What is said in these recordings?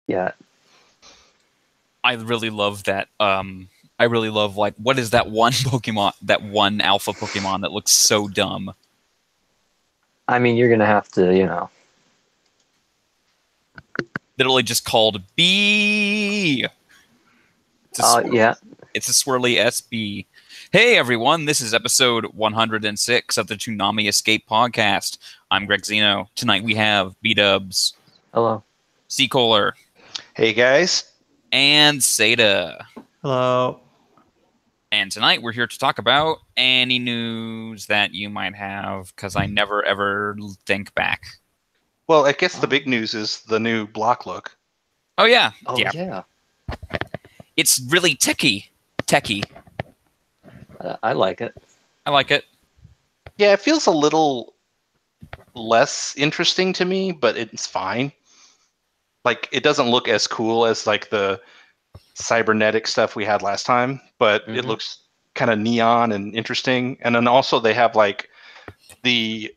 yet. I really love that. I really love, like, what is that one Pokemon, that one alpha Pokemon that looks so dumb? I mean, you're gonna have to, you know. Literally just called B. Yeah. It's a swirly SB. Hey everyone, this is episode 106 of the Toonami Escape podcast. I'm Greg Zeno. Tonight we have B-Dubs, Hello. C. Kohler, Hey guys. and Seda. Hello. And tonight we're here to talk about any news that you might have, because I never ever think back. Well, I guess the big news is the new block look. Oh yeah. Oh yeah. It's really techy. I like it. I like it. Yeah, it feels a little less interesting to me, but it's fine. Like, it doesn't look as cool as like the cybernetic stuff we had last time, but it looks kind of neon and interesting. And then also they have like the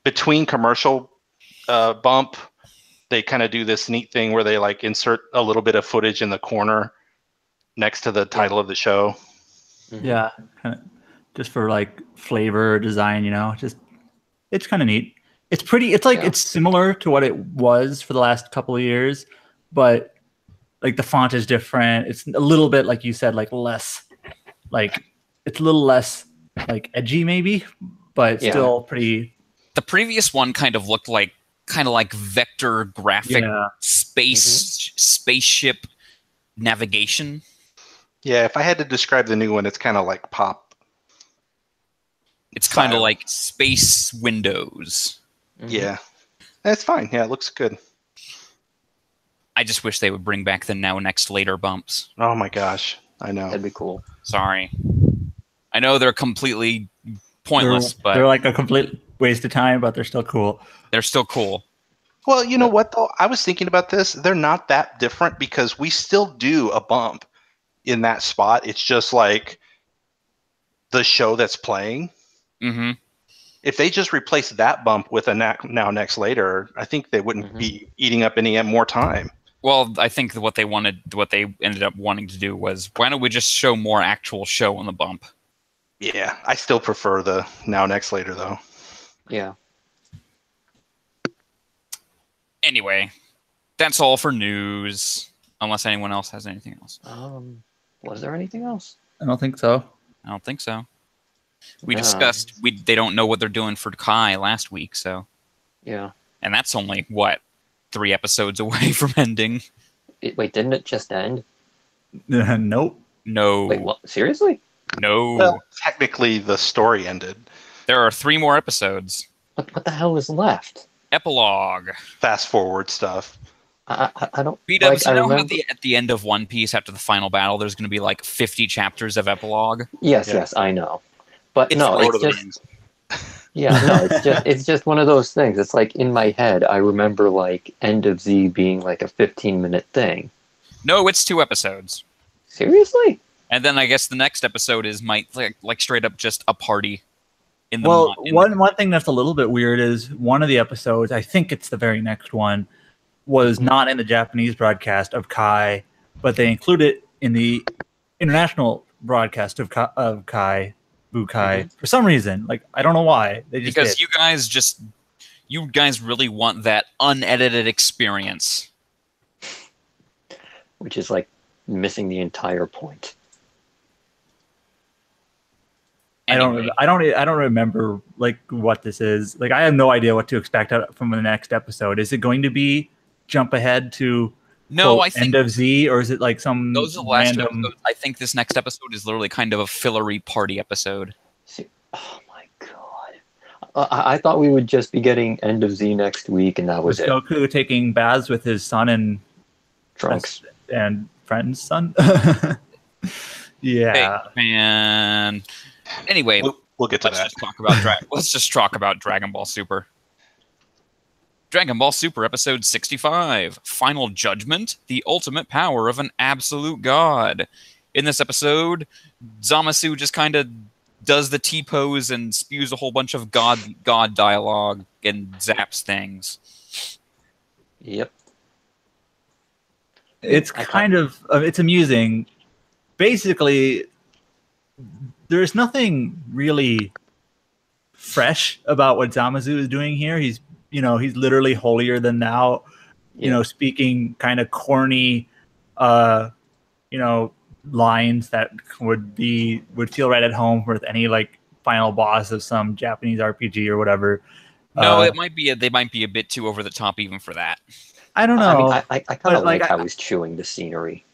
between commercial bump, they kind of do this neat thing where they like insert a little bit of footage in the corner next to the title of the show. Yeah, kind of just for like flavor design, you know, just it's kind of neat. It's pretty. It's like it's similar to what it was for the last couple of years, but like the font is different. It's a little bit, like you said, like less, like it's a little less like edgy maybe, but it's still pretty. The previous one kind of looked like vector graphic spaceship navigation. Yeah, if I had to describe the new one, it's kind of like pop. It's kind of like space windows. Yeah, that's fine. Yeah, it looks good. I just wish they would bring back the now, next, later bumps. Oh my gosh, I know. That'd be cool. Sorry. I know they're completely pointless, but they're like a complete waste of time, but they're still cool. They're still cool. Well, you know what, though? I was thinking about this. They're not that different because we still do a bump in that spot. It's just like the show that's playing. Mm-hmm. If they just replace that bump with a now, next, later, I think they wouldn't be eating up any more time. Well, I think that what they ended up wanting to do was, why don't we just show more actual show on the bump? Yeah, I still prefer the now, next, later, though. Yeah. Anyway, that's all for news. Unless anyone else has anything else. Was there anything else? I don't think so. I don't think so. We discussed they don't know what they're doing for Kai last week, so yeah. And that's only what 3 episodes away from ending. Wait, didn't it just end? Nope. No. Wait, what? Seriously? No. Well, technically, the story ended. There are 3 more episodes. What the hell is left? Epilogue. Fast forward stuff. I don't. B-Dubs, like, you know how at the end of One Piece, after the final battle, there's going to be like 50 chapters of epilogue? Yes, I know. But It's no, Lord it's of the just Rings. yeah, no, it's just one of those things. It's like in my head, I remember like End of Z being like a 15-minute thing. No, it's 2 episodes. Seriously? And then I guess the next episode is like straight up just a party. In the one thing that's a little bit weird is one of the episodes, I think it's the very next one, was not in the Japanese broadcast of Kai, but they included it in the international broadcast of Kai, Bukai, for some reason. Like, I don't know why. They just because did. you guys really want that unedited experience. Which is like missing the entire point. Anyway. I don't remember like what this is. Like, I have no idea what to expect from the next episode. Is it going to be jump ahead to I think End of Z, or is it like some those are the last episodes? I think this next episode is literally kind of a fillery party episode. Oh my god! I thought we would just be getting End of Z next week, and that was it. Goku taking baths with his son and Trunks and friend's son. Yeah, hey, man. Anyway, we'll get to that. Let's just talk about Dragon Ball Super. Dragon Ball Super episode 65, Final Judgment, the ultimate power of an absolute god. In this episode, Zamasu just kind of does the T-pose and spews a whole bunch of god dialogue and zaps things. Yep. It's kind of it's amusing. Basically, there's nothing really fresh about what Zamazu is doing here. He's literally holier than thou. Yeah. Speaking kind of corny, lines that would feel right at home with any like final boss of some Japanese RPG or whatever. No, it might be they might be a bit too over the top even for that. I don't know. I mean, I kind of like like how he's chewing the scenery.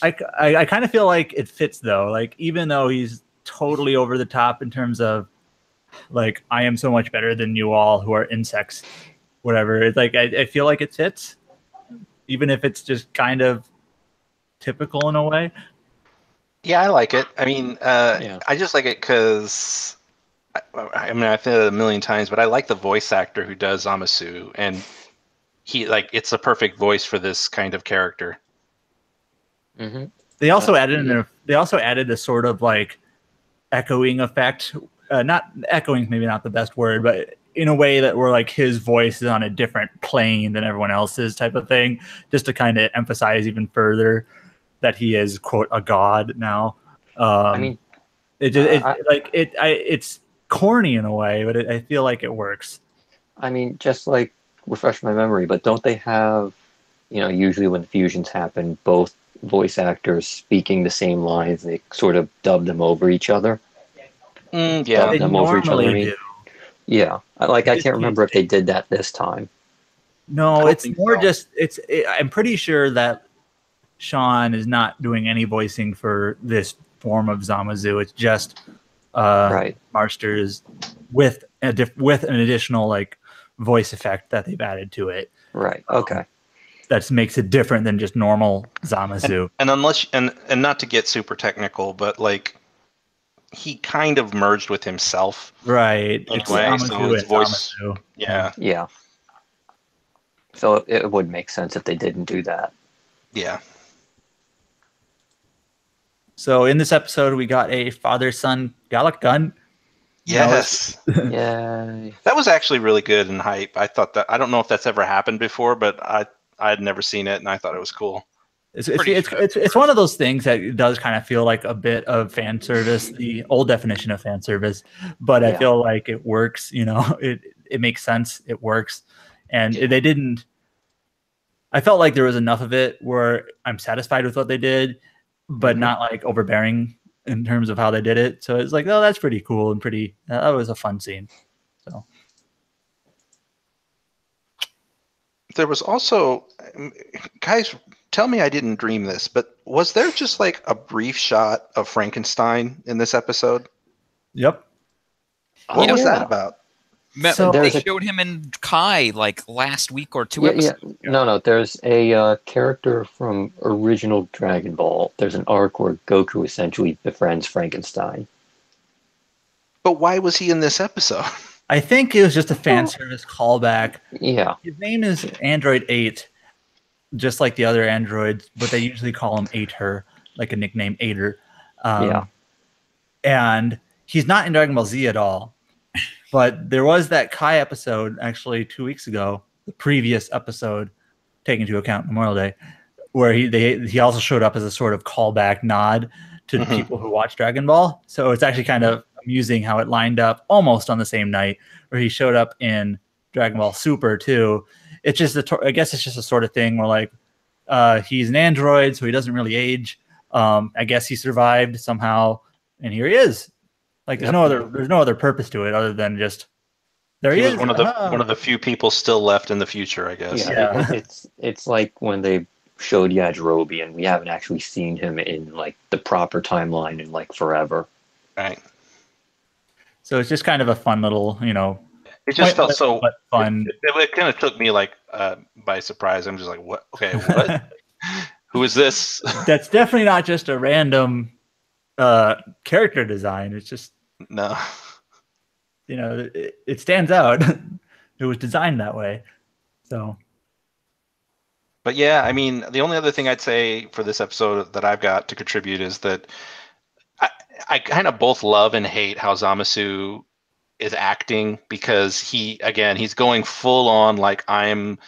I kind of feel like it fits though. Like even though he's totally over the top in terms of like I am so much better than you all who are insects, whatever. It's like I feel like it fits, even if it's just kind of typical in a way. Yeah, I like it. I mean, I just like it because I've said it a million times, but I like the voice actor who does Zamasu, and it's a perfect voice for this kind of character. Mm-hmm. They also added a sort of like echoing effect. Not echoing, maybe not the best word, but in a way that where like his voice is on a different plane than everyone else's type of thing, just to kind of emphasize even further that he is quote a god now. I mean, it's corny in a way, but I feel like it works. I mean, just like refresh my memory, but don't they have, usually when the fusions happen, both voice actors speaking the same lines, they sort of dub them over each other? Yeah, dub them over each other. Do. Yeah, I can't remember if they did that this time. No, it's more just I'm pretty sure that Sean is not doing any voicing for this form of Zamazu. It's just Right. Marsters with an additional like voice effect that they've added to it. Right. Okay. That makes it different than just normal Zamasu. And unless and not to get super technical, but like he kind of merged with himself. Right. It's so his voice. Zamasu. Yeah. Yeah. So it would make sense if they didn't do that. Yeah. So in this episode, we got a father-son Gallic gun. Yes. Yay. That was actually really good and hype. I thought that I don't know if that's ever happened before, but I had never seen it and I thought it was cool. It's one of those things that does kind of feel like a bit of fan service, the old definition of fan service, but I feel like it works. It makes sense. It works, and they didn't. I felt like there was enough of it where I'm satisfied with what they did, but not like overbearing in terms of how they did it. So it's like, oh, that's pretty cool and pretty. That was a fun scene. So there was also, guys, tell me I didn't dream this, but was there just like a brief shot of Frankenstein in this episode? Yep. What was that about? So they showed him in Kai like last week or 2 episodes ago. No. There's a character from original Dragon Ball. There's an arc where Goku essentially befriends Frankenstein. But why was he in this episode? I think it was just a fan service callback. Yeah. His name is Android 8, just like the other androids, but they usually call him Ater, like a nickname Ater. And he's not in Dragon Ball Z at all. But there was that Kai episode actually 2 weeks ago, the previous episode, taking into account Memorial Day, where he also showed up as a sort of callback nod to the people who watch Dragon Ball. So it's actually kind of amusing how it lined up almost on the same night, where he showed up in Dragon Ball Super too. It's just I guess it's just a sort of thing where like he's an android, so he doesn't really age. I guess he survived somehow, and here he is. Like there's no other purpose to it other than just he is. One of the few people still left in the future, I guess. Yeah. It's like when they showed Yajirobe and we haven't actually seen him in like the proper timeline in like forever. Right. So it's just kind of a fun little, It just felt so fun. It kind of took me like by surprise. I'm just like, what? Okay, what? Who is this? That's definitely not just a random character design. It's just no. It stands out. It was designed that way. So. But yeah, I mean, the only other thing I'd say for this episode that I've got to contribute is that I kind of both love and hate how Zamasu is acting, because he's going full on like I'm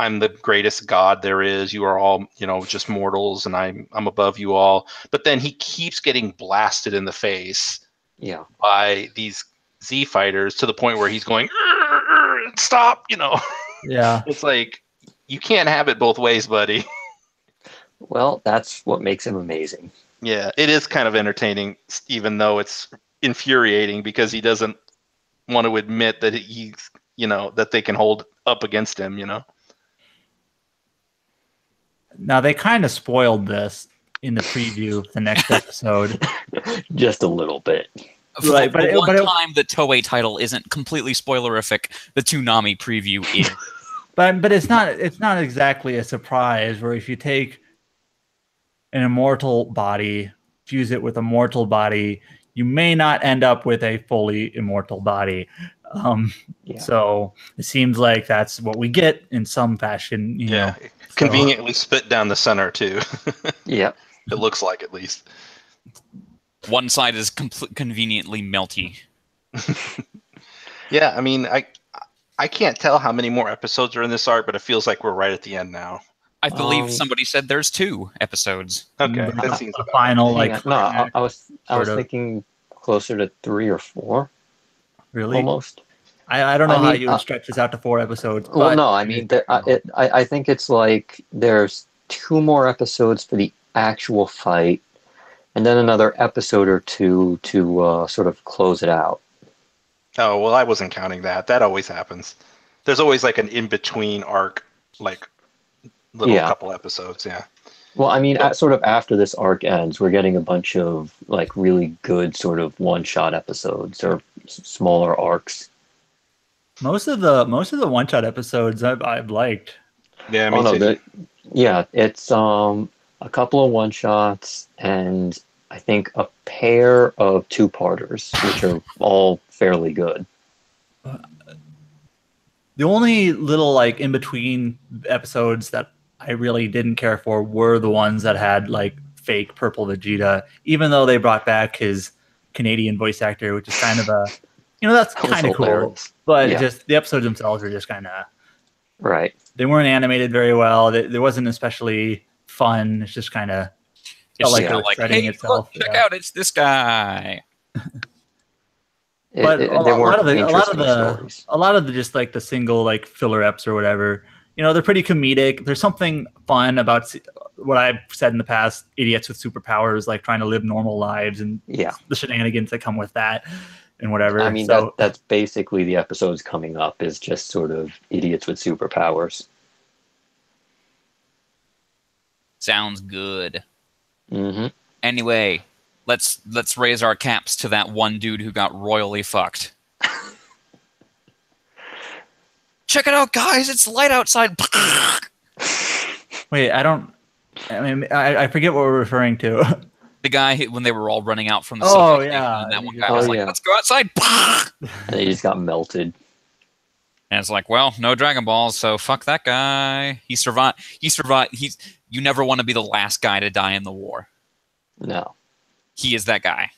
I'm the greatest god there is. You are all, just mortals, and I'm above you all. But then he keeps getting blasted in the face Yeah. by these Z fighters to the point where he's going, stop, Yeah. It's like, you can't have it both ways, buddy. Well, that's what makes him amazing. Yeah, it is kind of entertaining, even though it's infuriating because he doesn't want to admit that he's, that they can hold up against him, Now they kind of spoiled this in the preview of the next episode. Just a little bit. Right, but time the Toei title isn't completely spoilerific, the Toonami preview is. But it's not exactly a surprise. Where if you take an immortal body, fuse it with a mortal body, you may not end up with a fully immortal body. So it seems like that's what we get in some fashion. You know. Conveniently spit down the center too. Yeah. It looks like, at least. One side is conveniently melty. Yeah, I mean, I can't tell how many more episodes are in this arc, but it feels like we're right at the end now. I believe somebody said there's 2 episodes. Okay, that seems a final I was thinking closer to 3 or 4. Really? Almost. I don't know how you would stretch this out to 4 episodes. Well, no, I mean, I think it's like there's 2 more episodes for the actual fight, and then another episode or 2 to sort of close it out. Oh, well, I wasn't counting that. That always happens. There's always like an in-between arc, like little couple episodes, yeah. Well, I mean, sort of after this arc ends, we're getting a bunch of like really good sort of one-shot episodes or smaller arcs. Most of the one-shot episodes I've liked. Yeah, me too. It's a couple of one-shots and I think a pair of 2-parters, which are all fairly good. The only little like in-between episodes that I really didn't care for were the ones that had like fake purple Vegeta, even though they brought back his Canadian voice actor, which is kind of a, that's kind of cool. But just the episodes themselves are just kind of right. They weren't animated very well. There wasn't especially fun. It's just kind of felt like it was threading itself. Look, check out, it's this guy. But a lot of the just like the single like filler eps or whatever, they're pretty comedic. There's something fun about what I've said in the past, idiots with superpowers, like trying to live normal lives and the shenanigans that come with that and whatever. I mean, that's basically the episodes coming up is just sort of idiots with superpowers. Sounds good. Mm-hmm. Anyway, let's raise our caps to that one dude who got royally fucked. Check it out, guys! It's light outside. Wait, I forget what we're referring to. The guy when they were all running out from the subway station, and that one guy was like, "Let's go outside!" And he just got melted. And it's like, well, no Dragon Balls, so fuck that guy. He survived. You never want to be the last guy to die in the war. No. He is that guy.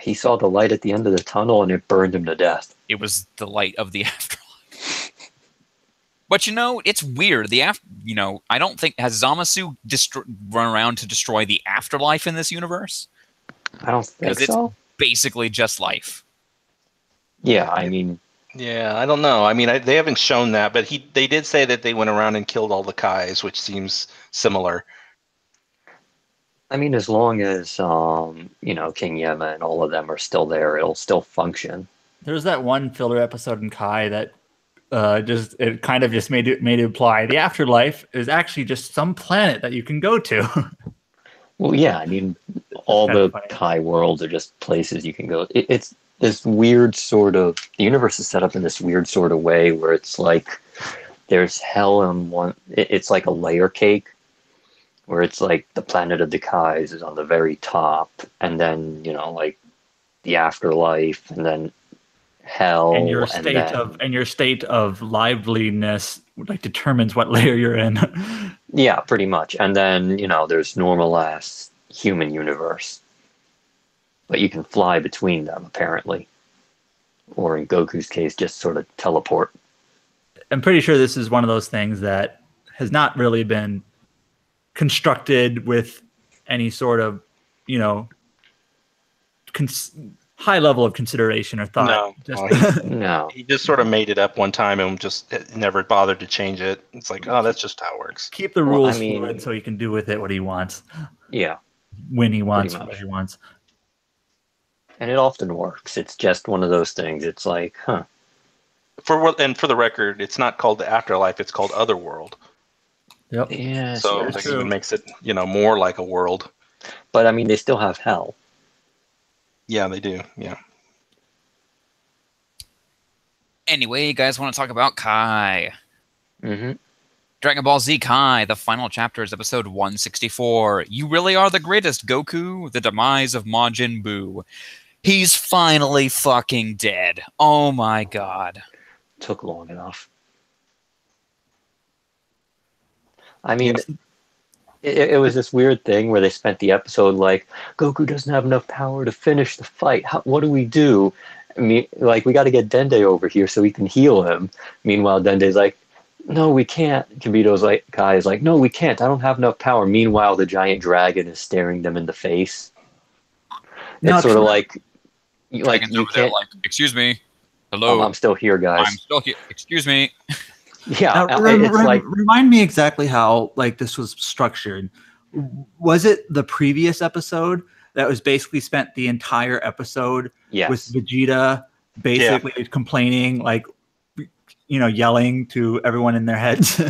He saw the light at the end of the tunnel and it burned him to death. It was the light of the afterlife. But it's weird. I don't think, has Zamasu run around to destroy the afterlife in this universe? I don't think so. Because it's basically just life. Yeah, I mean... Yeah, I don't know. I mean, they haven't shown that, but they did say that they went around and killed all the Kais, which seems similar. I mean, as long as, King Yema and all of them are still there, it'll still function. There's that one filler episode in Kai that it kind of just made it imply the afterlife is actually just some planet that you can go to. Well, yeah, I mean, all the Kai worlds are just places you can go. It's this weird sort of... The universe is set up in this weird sort of way where it's like there's hell in one... It's like a layer cake, where it's like the planet of the Kais is on the very top, and then, like the afterlife, and then hell, and your state of liveliness like determines what layer you're in. Yeah, pretty much. And then, there's normal ass human universe. But you can fly between them, apparently. Or in Goku's case, just sort of teleport. I'm pretty sure this is one of those things that has not really been constructed with any sort of, you know, high level of consideration or thought. No. He just sort of made it up one time and just never bothered to change it. It's like, oh, that's just how it works. Keep the rules fluid so he can do with it what he wants. Yeah. When he wants, what he wants. And it often works. It's just one of those things. It's like, huh. For the record, it's not called the Afterlife. It's called Otherworld. Yep. Yeah. So that even makes it, more like a world. But I mean, they still have hell. Yeah, they do. Yeah. Anyway, you guys want to talk about Kai? Mm-hmm. Dragon Ball Z Kai, the final chapter is episode 164. You really are the greatest, Goku. The demise of Majin Buu. He's finally fucking dead. Oh my god. Took long enough. I mean, it was this weird thing where they spent the episode like, Goku doesn't have enough power to finish the fight. What do we do? I mean, like, we got to get Dende over here so we can heal him. Meanwhile, Dende's like, no, we can't. Kibito's like, Kai is like, no, we can't. I don't have enough power. Meanwhile, the giant dragon is staring them in the face. It's sort of like you can't. There, like, excuse me. Hello. I'm still here, guys. I'm still here. Excuse me. Yeah, now, remind me exactly how like this was structured. Was it the previous episode that was basically spent the entire episode with Vegeta basically complaining, like, yelling to everyone in their heads?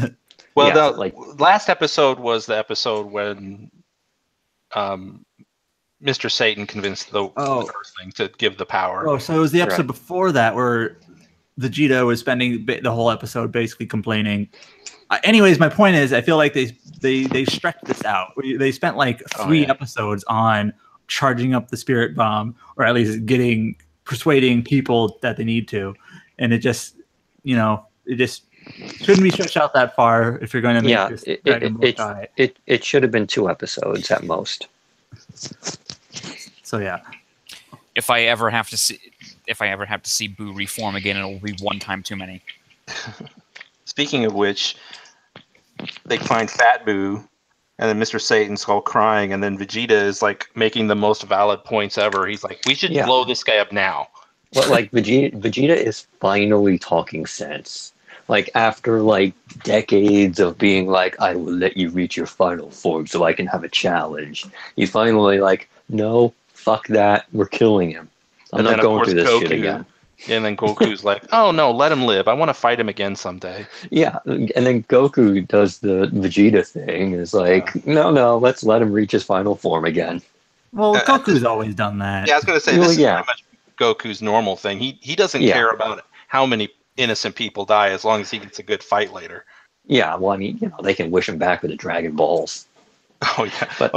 Well, last episode was the episode when Mr. Satan convinced the Earthling to give the power. Oh, so it was the episode before that where Vegeta was spending the whole episode basically complaining. Anyways, my point is, I feel like they stretched this out. They spent like 3 episodes on charging up the spirit bomb, or at least persuading people that they need to, and it just, it just shouldn't be stretched out that far if you're going to make this Dragon Ball Kai. It should have been 2 episodes at most. So yeah, if I ever have to see Buu reform again, it'll be one time too many. Speaking of which, they find Fat Buu, and then Mr. Satan's all crying, and then Vegeta is like making the most valid points ever. He's like, we should blow this guy up now. Well, like Vegeta is finally talking sense. Like, after like decades of being like, I will let you reach your final form so I can have a challenge. He's finally like, no, fuck that. We're killing him. I'm not going through this shit again. And then Goku's like, oh no, let him live. I want to fight him again someday. Yeah, and then Goku does the Vegeta thing. Is like, no, let's let him reach his final form again. Well, Goku's always done that. Yeah, I was going to say, this is pretty much Goku's normal thing. He doesn't care about how many innocent people die as long as he gets a good fight later. Yeah, well, I mean, they can wish him back with the Dragon Balls. Oh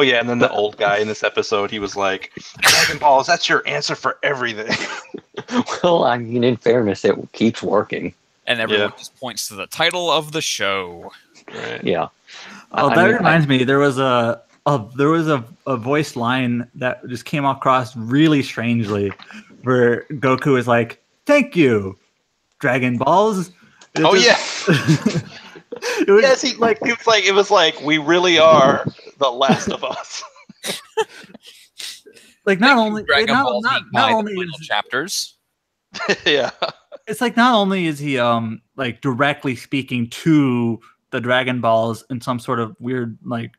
yeah, and then the old guy in this episode, he was like, Dragon Balls, that's your answer for everything. Well, I mean, in fairness, it keeps working. And everyone just points to the title of the show. Right. Yeah. Oh, that reminds me, there was a voice line that just came across really strangely, where Goku is like, "Thank you, Dragon Balls." It was like, we really are the last of us. Like, not only chapters. Yeah. It's like, not only is he like directly speaking to the Dragon Balls in some sort of weird, like,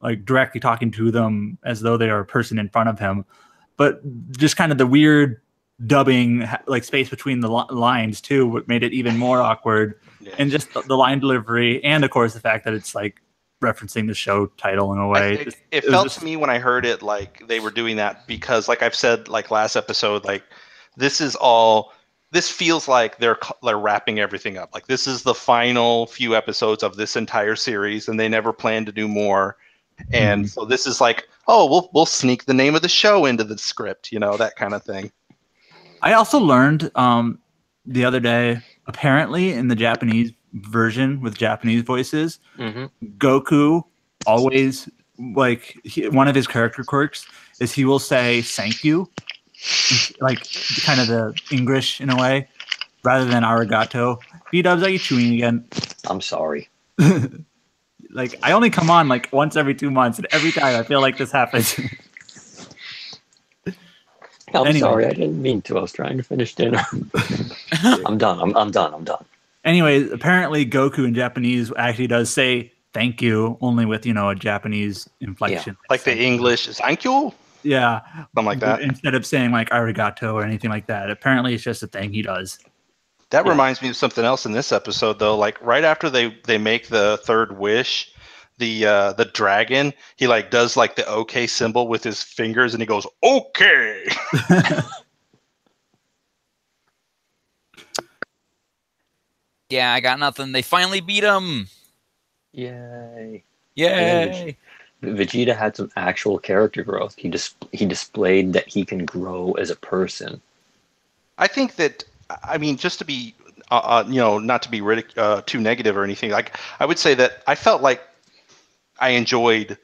like directly talking to them as though they are a person in front of him, but just kind of the weird dubbing, like, space between the lines too, what made it even more awkward. Yeah. And just the line delivery, and of course the fact that it's like referencing the show title in a way. It felt to me when I heard it like they were doing that because, like I've said, like last episode, like this feels like they're wrapping everything up. Like, this is the final few episodes of this entire series, and they never plan to do more. And so this is like, oh, we'll sneak the name of the show into the script, that kind of thing. I also learned the other day, apparently in the Japanese version with Japanese voices, Goku always, like, one of his character quirks is he will say "thank you," like kind of the English in a way. rather than arigato. B-dubs, are you chewing again? I'm sorry. Like, I only come on like once every 2 months, and every time I feel like this happens. I'm Anyway. sorry. I didn't mean to. I was trying to finish dinner. I'm done. I'm done. Anyways, apparently Goku in Japanese actually does say thank you, only with, a Japanese inflection. Like the English is thank you? Yeah. Something like that. Instead of saying like arigato or anything like that. Apparently it's just a thing he does. That reminds me of something else in this episode, though. Like right after they make the third wish, the dragon, he like does like the OK symbol with his fingers, and he goes okay. Yeah, I got nothing. They finally beat him. Yay! Yay! Vegeta had some actual character growth. He displayed that he can grow as a person. I think that, I mean, just to be, not to be too negative or anything, like I would say that I felt like I enjoyed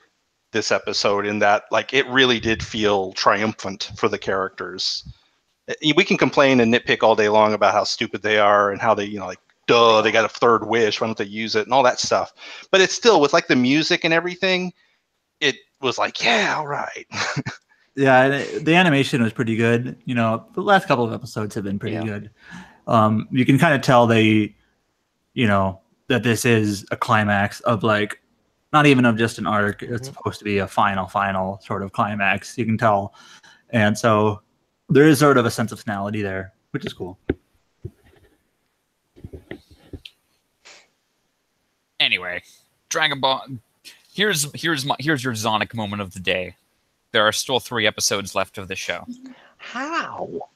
this episode in that, like, it really did feel triumphant for the characters. We can complain and nitpick all day long about how stupid they are and how they, like, duh, they got a third wish, why don't they use it and all that stuff. But it's still, with like the music and everything, it was like, yeah, all right. Yeah, the animation was pretty good. The last couple of episodes have been pretty good. You can kind of tell they, that this is a climax of like, not even of just an arc. It's supposed to be a final sort of climax. You can tell. And so there is sort of a sense of finality there, which is cool. Anyway, Dragon Ball. Here's your Zonic moment of the day. There are still 3 episodes left of the show. How?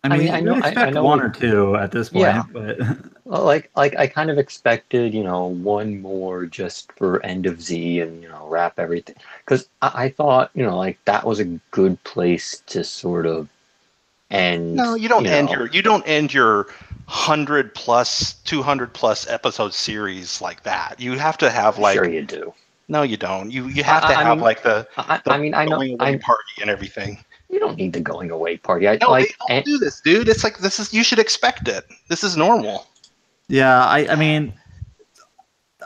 I mean, I know 1 or 2 at this point, but well, like I kind of expected, one more just for End of Z and wrap everything, because I thought like that was a good place to sort of end. No, you don't end your 100 plus 200 plus episode series like that. You have to have like. Sure, you do. No, you don't. You have to have like the. I know going away party and everything. You don't need the going away party. They all do this, dude. It's like this is. You should expect it. This is normal. Yeah, I mean,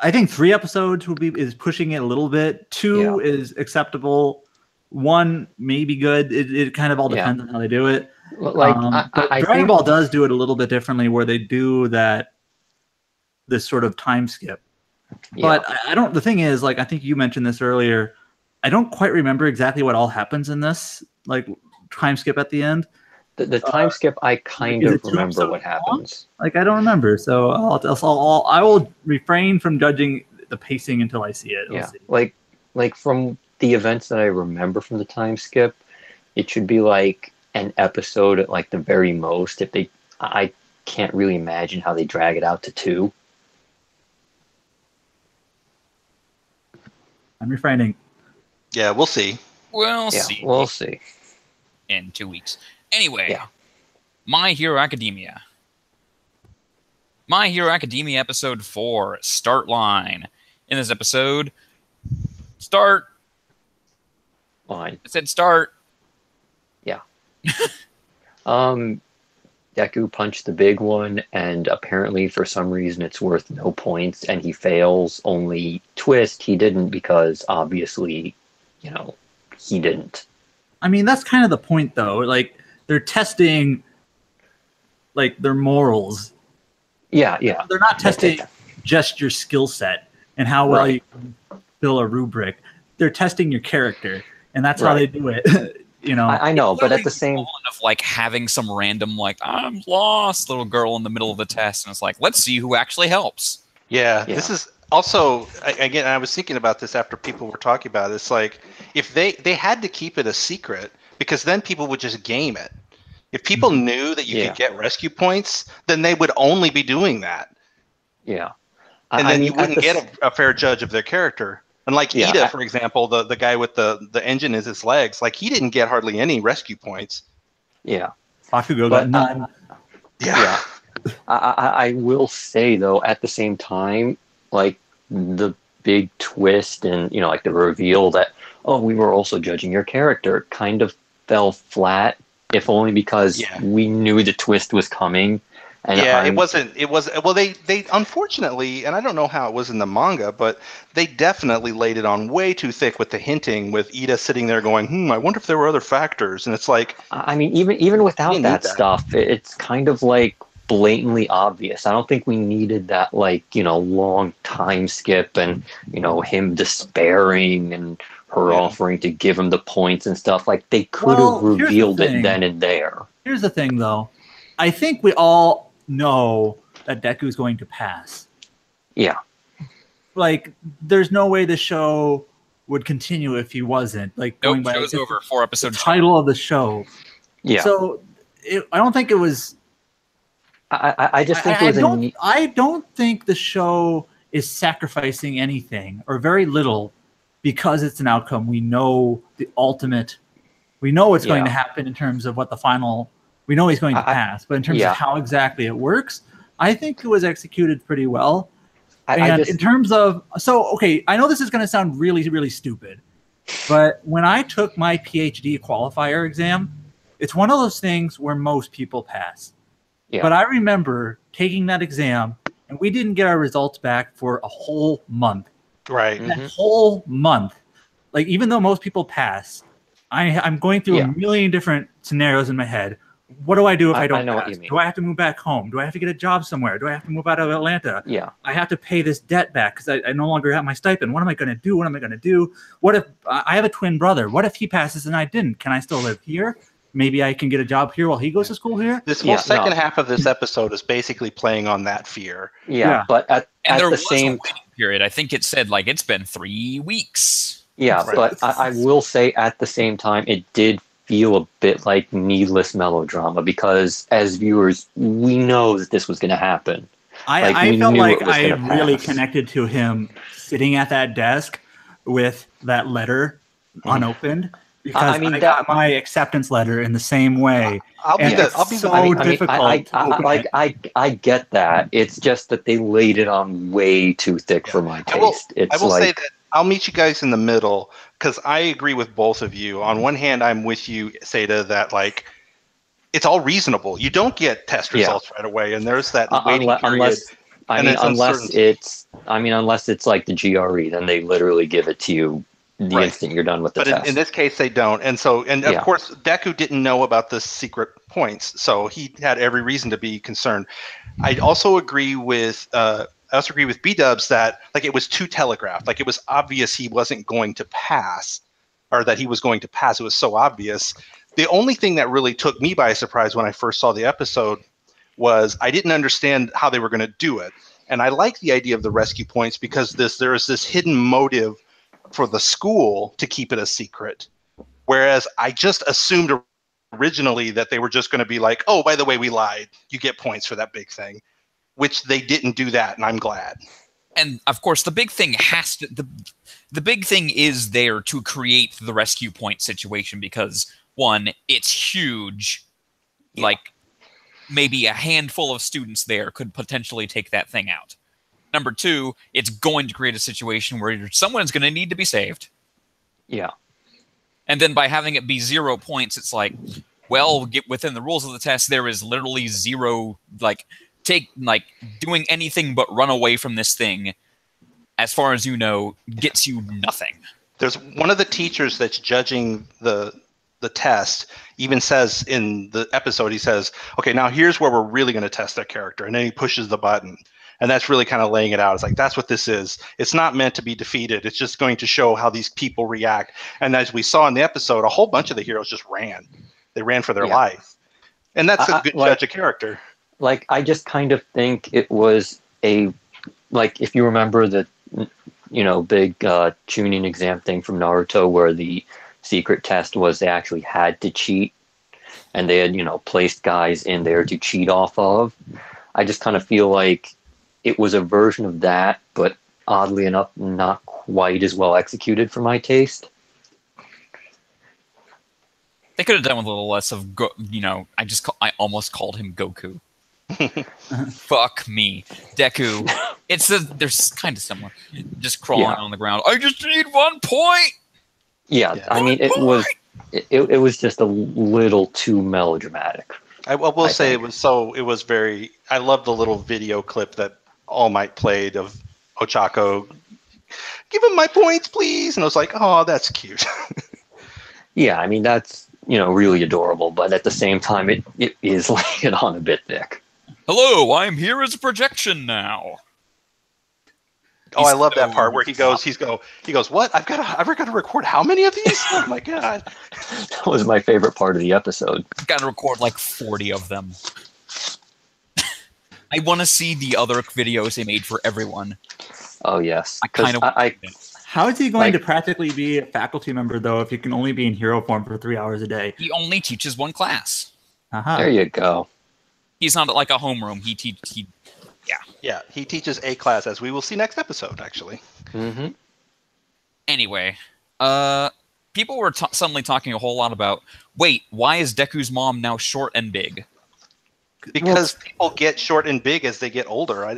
I think 3 episodes is pushing it a little bit. 2 is acceptable. 1 may be good. It kind of all depends on how they do it. Like, but Dragon Ball does do it a little bit differently, where they do this sort of time skip. But I don't. The thing is, like, I think you mentioned this earlier. I don't quite remember exactly what all happens in this, like, time skip at the end. The time skip, I kind of remember what happens. Like, I don't remember, so I will refrain from judging the pacing until I see it. Yeah, like from the events that I remember from the time skip, it should be like an episode at like the very most. I can't really imagine how they drag it out to 2. I'm refraining. Yeah, we'll see. We'll see. We'll see. In 2 weeks. Anyway, My Hero Academia. My Hero Academia episode 4, Start Line. In this episode, start. Line. It said start. Yeah. Deku punched the big one, and apparently for some reason it's worth no points, and he fails. Only twist, he didn't, because obviously, he didn't. I mean, that's kind of the point, though. Like, they're testing, like, their morals. Yeah. They're not testing just your skill set and how well you fill a rubric. They're testing your character, and that's how they do it. I know, but at the same of like having some random like I'm lost little girl in the middle of the test, and it's like, let's see who actually helps. Yeah. This is also, again, I was thinking about this after people were talking about it. It's like, if they had to keep it a secret, because then people would just game it. If people knew that you could get rescue points, then they would only be doing that. Yeah. And then you wouldn't get a fair judge of their character. And like Ida, for example, the guy with the engine is his legs, like he didn't get hardly any rescue points. Yeah. Bakugo got none. Yeah. I will say, though, at the same time, like, the big twist and, like, the reveal that, we were also judging your character kind of fell flat if only because we knew the twist was coming. And it wasn't. It was well. They unfortunately, and I don't know how it was in the manga, but they definitely laid it on way too thick with the hinting. With Ida sitting there going, I wonder if there were other factors, and it's like, I mean, even without that stuff, it's kind of like blatantly obvious. I don't think we needed that, like, long time skip and him despairing and her offering to give him the points and stuff. Like, they could have revealed it then and there. Here's the thing, though. I think we all know that Deku's going to pass. Yeah. Like, there's no way the show would continue if he wasn't. Like, nope, show's over. 4 episodes. The title of the show. Yeah. So I don't think it was. I just think I don't think the show is sacrificing anything or very little because it's an outcome. We know the ultimate. We know what's going to happen in terms of what the final. We know he's going to pass, but in terms of how exactly it works, I think it was executed pretty well. In terms of I know this is going to sound really, really stupid, but when I took my PhD qualifier exam, it's one of those things where most people pass. Yeah. But I remember taking that exam, and we didn't get our results back for a whole month. Right. That whole month, like, even though most people pass, I'm going through a million different scenarios in my head. What do I do if I don't know pass? what you mean. Do I have to move back home? Do I have to get a job somewhere? Do I have to move out of Atlanta? Yeah. I have to pay this debt back because I no longer have my stipend. What am I going to do? What am I going to do? What if I have a twin brother? What if he passes and I didn't? Can I still live here? Maybe I can get a job here while he goes to school here? This whole second half of this episode is basically playing on that fear. Yeah. But at the same a waiting period. I think it said, like, it's been 3 weeks. Yeah, but I will say at the same time, it did feel a bit like needless melodrama because as viewers, we know that this was going to happen. I felt like I really connected to him sitting at that desk with that letter unopened because I got my acceptance letter in the same way. I'll be difficult. I get that. It's just that they laid it on way too thick for my taste. I will say that I'll meet you guys in the middle because I agree with both of you. On one hand, I'm with you, Seda, that, like, it's all reasonable. You don't get test results right away, and there's that waiting period. Unless it's like the GRE, then they literally give it to you the instant you're done with the test. But in this case, they don't. And of course, Deku didn't know about the secret points, so he had every reason to be concerned. I also agree with B-Dubs that, like, it was too telegraphed. Like, it was obvious he wasn't going to pass, or that he was going to pass. It was so obvious. The only thing that really took me by surprise when I first saw the episode was I didn't understand how they were going to do it. And I like the idea of the rescue points because there is this hidden motive for the school to keep it a secret. Whereas I just assumed originally that they were just going to be like, oh, by the way, we lied. You get points for that big thing. Which they didn't do that, and I'm glad. And of course, the big thing the big thing is there to create the rescue point situation because, one, it's huge. Yeah. Like, maybe a handful of students there could potentially take that thing out. Number 2, it's going to create a situation where someone's going to need to be saved. Yeah. And then by having it be 0 points, it's like, well, get within the rules of the test, there is literally 0, doing anything but run away from this thing, as far as you know, gets you nothing. There's one of the teachers that's judging the test even says in the episode, he says, okay, now here's where we're really going to test that character. And then he pushes the button. And that's really kind of laying it out. It's like, that's what this is. It's not meant to be defeated. It's just going to show how these people react. And as we saw in the episode, a whole bunch of the heroes just ran. They ran for their life. And that's a good judge of character. Like, I just kind of think it was if you remember the, big tuning exam thing from Naruto where the secret test was they actually had to cheat and they had, placed guys in there to cheat off of. I just kind of feel like it was a version of that, but oddly enough, not quite as well executed for my taste. They could have done with a little less of, I almost called him Goku. Fuck me. Deku. There's kind of someone just crawling on the ground. I just need 1 point. Yeah, I mean, it was it was just a little too melodramatic. I will say think. it was very. I love the little video clip that All Might played of Ochako. Give him my points, please. And I was like, oh, that's cute. Yeah, I mean that's really adorable, but at the same time, it is laying it on a bit thick. Hello, I'm here as a projection now. Oh, I love that part where he goes, what? I've got to record how many of these? Oh my god. That was my favorite part of the episode. I've got to record like 40 of them. I want to see the other videos they made for everyone. Oh yes. I kind of. How is he going to practically be a faculty member though if he can only be in hero form for 3 hours a day? He only teaches one class. There you go. He's not like a homeroom. Yeah, he teaches a class, as we will see next episode, actually. Mm-hmm. Anyway, people were suddenly talking a whole lot about, wait, why is Deku's mom now short and big? Because people get short and big as they get older. I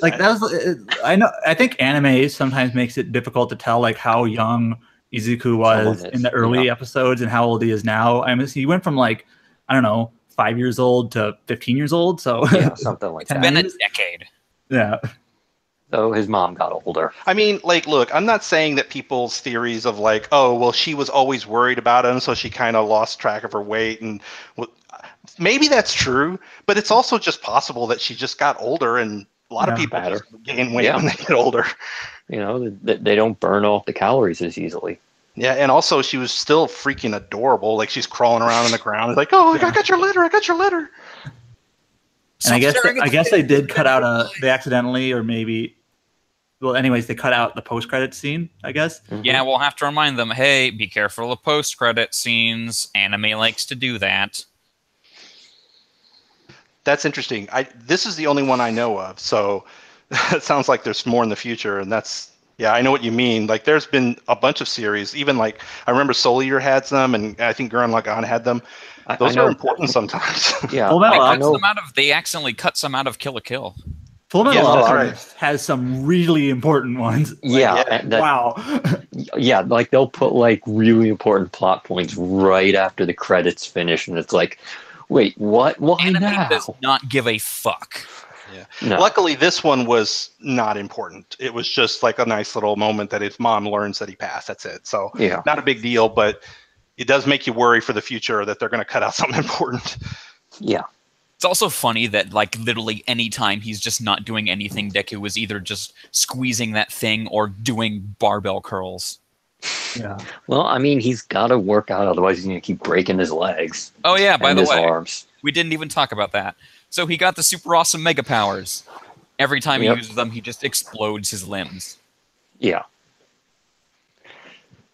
know. I think anime sometimes makes it difficult to tell like how young Izuku was in the early episodes and how old he is now. I mean, he went from like, I don't know, 5 years old to 15 years old. So yeah, something like that. It's been a decade. Yeah. So his mom got older. I mean, like, look, I'm not saying that people's theories of like, oh, well, she was always worried about him, so she kind of lost track of her weight, and maybe that's true, but it's also just possible that she just got older, and a lot of people just gain weight when they get older. They don't burn off the calories as easily. Yeah, and also she was still freaking adorable. Like she's crawling around on the ground, like, oh, I got your letter, I got your letter. And I guess they did cut out they accidentally, or maybe, well, anyways, they cut out the post-credit scene, I guess. Mm-hmm. Yeah, we'll have to remind them, hey, be careful of post-credit scenes. Anime likes to do that. That's interesting. This is the only one I know of, so it sounds like there's more in the future, and that's, yeah, I know what you mean. Like, there's been a bunch of series, even like, I remember Soul Eater had them, and I think Gurren Lagann had them. Those are important sometimes. Yeah, they accidentally cut some out of Kill la Kill. Full Metal Alchemist has some really important ones. Wow. Yeah, like they'll put like really important plot points right after the credits finish, and it's like, wait, what? Why Anime now? does not give a fuck. Yeah. No. Luckily, this one was not important. It was just like a nice little moment that his mom learns that he passed. That's it. So not a big deal, but it does make you worry for the future that they're going to cut out something important. Yeah. It's also funny that, like, literally any time he's just not doing anything, Deku was either just squeezing that thing or doing barbell curls. Yeah. Well, I mean, he's got to work out, otherwise he's going to keep breaking his legs. Oh, yeah, by the way, arms. We didn't even talk about that. So he got the super awesome mega powers. Every time he uses them, he just explodes his limbs. Yeah.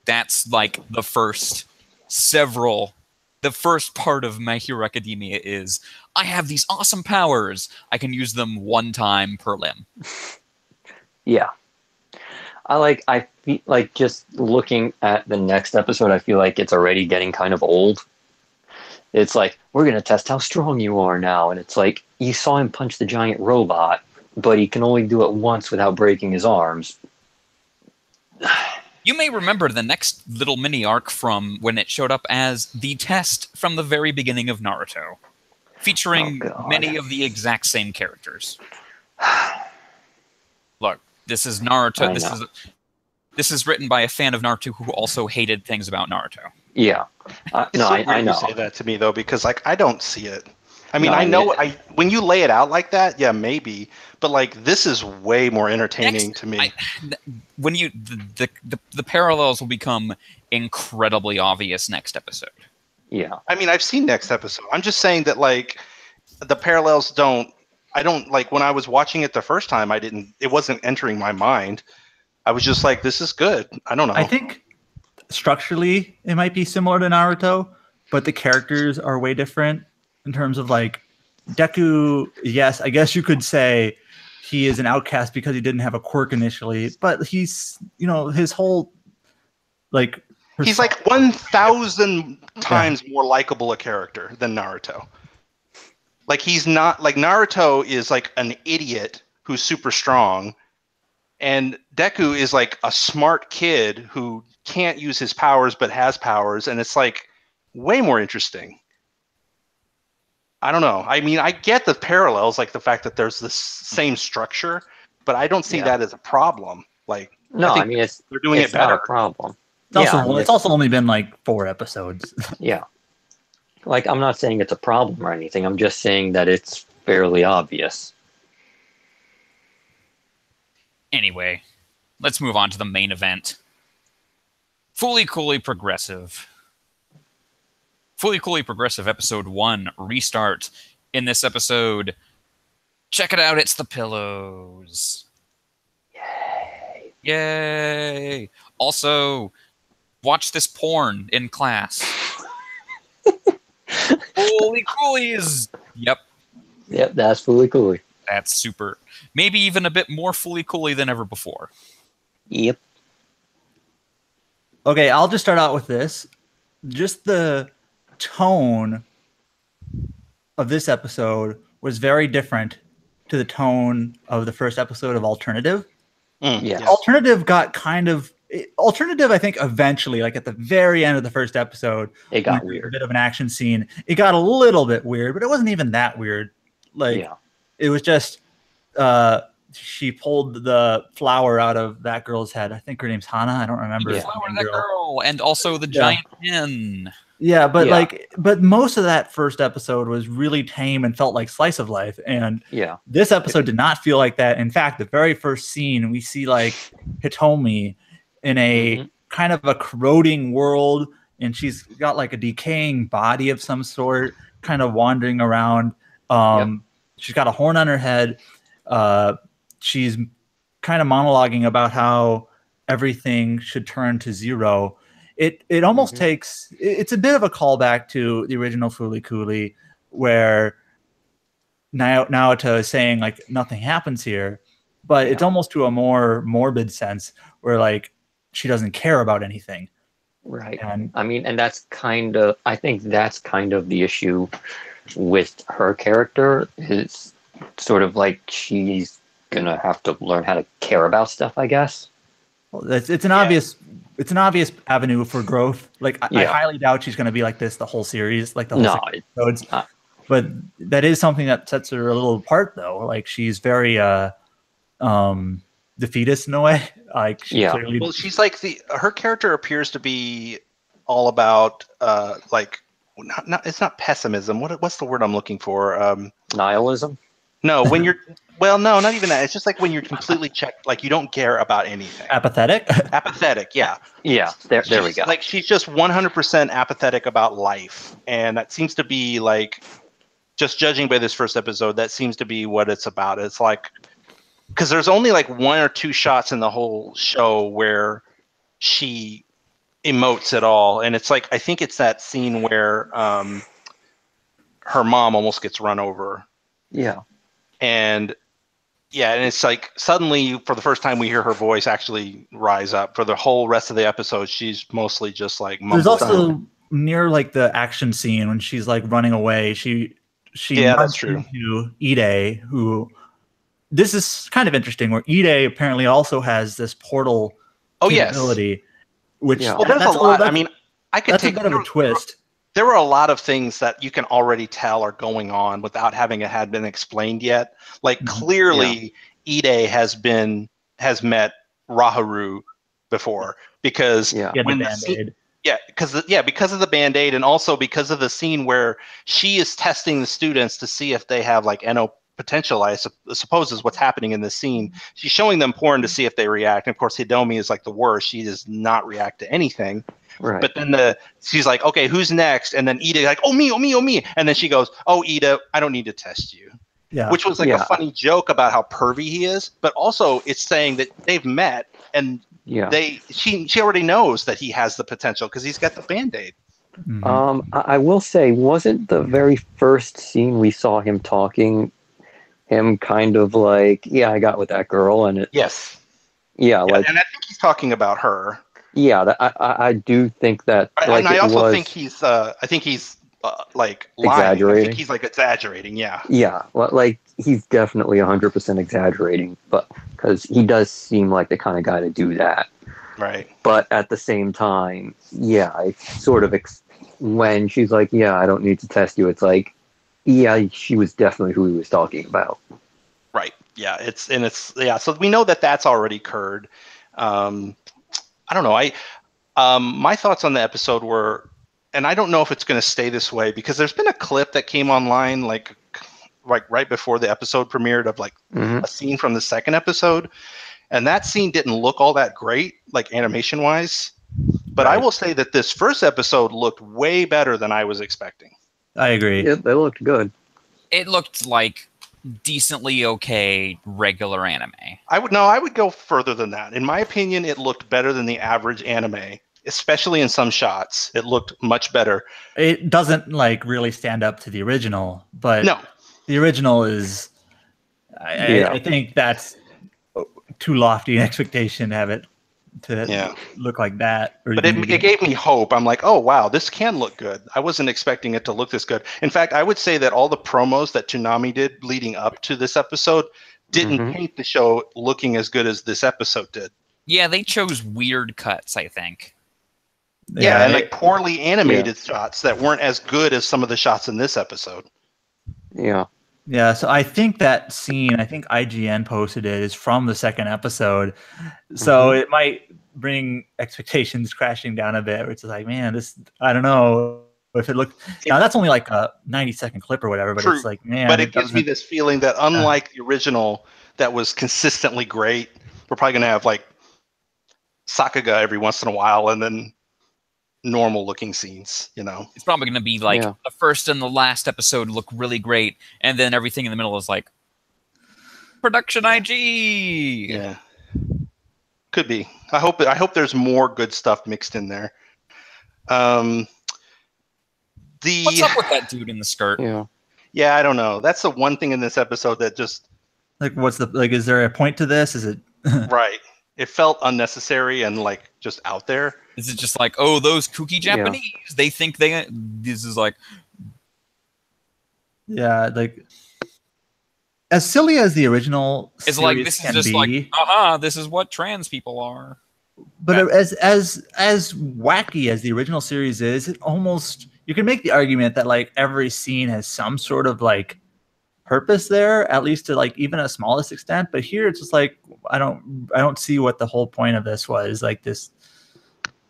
That's, like, the first part of My Hero Academia is, I have these awesome powers. I can use them one time per limb. Yeah. I feel like just looking at the next episode, I feel like it's already getting kind of old. It's like, we're going to test how strong you are now. And it's like, you saw him punch the giant robot, but he can only do it once without breaking his arms. You may remember the next little mini arc from when it showed up as the test from the very beginning of Naruto, featuring many of the exact same characters. Look, this is Naruto. This is written by a fan of Naruto who also hated things about Naruto. Yeah, I know. You say that to me though, because like I don't see it. I mean, I know when you lay it out like that, yeah, maybe. But like, this is way more entertaining to me. When the parallels will become incredibly obvious next episode. Yeah. I mean, I've seen next episode. I'm just saying that like the parallels don't. I don't like when I was watching it the first time. It wasn't entering my mind. I was just like, this is good. I don't know. I think structurally it might be similar to Naruto, but the characters are way different. In terms of like Deku, yes, I guess you could say he is an outcast because he didn't have a quirk initially, but he's, his whole like he's like 1,000 times more likable a character than Naruto. Like he's not like Naruto is like an idiot who's super strong, and Deku is like a smart kid who can't use his powers but has powers, and it's like way more interesting. I don't know. I mean, I get the parallels, like the fact that there's this same structure, but I don't see that as a problem. Like, no, I mean they're doing it better. Not a problem. It's also only been like 4 episodes. Yeah. Like, I'm not saying it's a problem or anything. I'm just saying that it's fairly obvious. Anyway, let's move on to the main event. Fully Coolly Progressive. Fully Coolly Progressive episode 1, Restart. In this episode, check it out, it's the pillows. Yay. Yay! Also, watch this porn in class. Fully Coolies! Yep. Yep, that's Fully Coolly. That's super. Maybe even a bit more Fully Coolly than ever before. Yep. Okay, I'll just start out with this. Just the tone of this episode was very different to the tone of the first episode of Alternative. Yeah. Alternative got kind of... Alternative, I think, eventually, like at the very end of the first episode, it got weird. A bit of an action scene. It got a little bit weird, but it wasn't even that weird. Like, it was just... she pulled the flower out of that girl's head. I think her name's Hannah. I don't remember. The flower of that girl, and also the giant hen. Yeah, but most of that first episode was really tame and felt like slice of life. And this episode did not feel like that. In fact, the very first scene, we see like Hitomi in a kind of a corroding world, and she's got like a decaying body of some sort, kind of wandering around. She's got a horn on her head. She's kind of monologuing about how everything should turn to zero. It almost takes... It's a bit of a callback to the original Fully Coolly, where Naota is saying like nothing happens here, but it's almost to a more morbid sense where like she doesn't care about anything. Right. And I mean, and that's kind of... I think that's kind of the issue with her character, is sort of like she's gonna have to learn how to care about stuff, I guess. Well, it's an obvious avenue for growth. Like I highly doubt she's gonna be like this the whole series, like the whole episodes. But that is something that sets her a little apart, though. Like she's very defeatist in a way. Like she clearly... Well, she's like her character appears to be all about like it's not pessimism. What's the word I'm looking for? Nihilism. No, when you're... Well, no, not even that. It's just like when you're completely checked, like you don't care about anything. Apathetic? Apathetic, yeah. Yeah, there we go. Like she's just 100% apathetic about life. And that seems to be like, just judging by this first episode, that seems to be what it's about. It's like, because there's only like 1 or 2 shots in the whole show where she emotes at all. And it's like, I think it's that scene where her mom almost gets run over. Yeah. And it's like suddenly for the first time we hear her voice actually rise up. For the whole rest of the episode, she's mostly just like mumbling. There's also near like the action scene when she's like running away. She that's true. Into Ide, who... This is kind of interesting, where Ide apparently also has this portal capability. Which well, there's a lot. I mean, I could take a bit of a twist. There were a lot of things that you can already tell are going on without having it had been explained yet. Like clearly, Ide has met Raharu before, because when because of the Band-Aid, and also because of the scene where she is testing the students to see if they have like NO potential, I suppose is what's happening in this scene. She's showing them porn to see if they react. And of course, Hitomi is like the worst. She does not react to anything. Right. But then she's like, okay, who's next? And then Ida like, oh me. And then she goes, oh Ida, I don't need to test you. Yeah. Which was like a funny joke about how pervy he is, but also it's saying that they've met and she already knows that he has the potential because he's got the Band-Aid. Mm-hmm. I will say, wasn't the very first scene we saw him talking, him kind of like, I got with that girl, and like, and I think he's talking about her. Yeah, I do think that. Like, and I also think he's like lying. Exaggerating. I think he's like exaggerating. Yeah. Yeah, like he's definitely 100% exaggerating, but because he does seem like the kind of guy to do that. Right. But at the same time, I sort of when she's like, "Yeah, I don't need to test you," it's like, yeah, she was definitely who he was talking about. Right. Yeah. So we know that that's already occurred. I don't know. My thoughts on the episode were, and I don't know if it's going to stay this way because there's been a clip that came online like right before the episode premiered of like a scene from the second episode, and that scene didn't look all that great, like animation wise. But I will say that this first episode looked way better than I was expecting. I agree. Yeah, they looked good. It looked like decently okay regular anime. I would go further than that. In my opinion, it looked better than the average anime, especially in some shots. It looked much better. It doesn't like really stand up to the original, but No. The original is. I think that's too lofty an expectation to have it to look like that. But it gave me hope. I'm like, oh wow, this can look good. I wasn't expecting it to look this good. In fact, I would say that all the promos that Toonami did leading up to this episode didn't paint the show looking as good as this episode did. Yeah, they chose weird cuts, I think. Yeah, and like poorly animated shots that weren't as good as some of the shots in this episode. Yeah. Yeah, so I think that scene, I think IGN posted it, is from the second episode. So it might bring expectations crashing down a bit. It's like, man, I don't know if it looked. Now, that's only like a 90-second clip or whatever, but True. It's like, man. But it gives me this feeling that unlike the original that was consistently great, we're probably going to have like Sakuga every once in a while and then normal looking scenes, you know. It's probably going to be like the first and the last episode look really great, and then everything in the middle is like production IG. Yeah, could be. I hope there's more good stuff mixed in there. What's up with that dude in the skirt? Yeah, I don't know. That's the one thing in this episode that just like, is there a point to this? Is it right? It felt unnecessary and like just out there. Is it just like, oh, those kooky Japanese? They think this is like, like as silly as the original. It's like this is just like, this is what trans people are. But as wacky as the original series is, it almost, you can make the argument that like every scene has some sort of like purpose there, at least to like even a smallest extent. But here it's just like I don't see what the whole point of this was. Like this,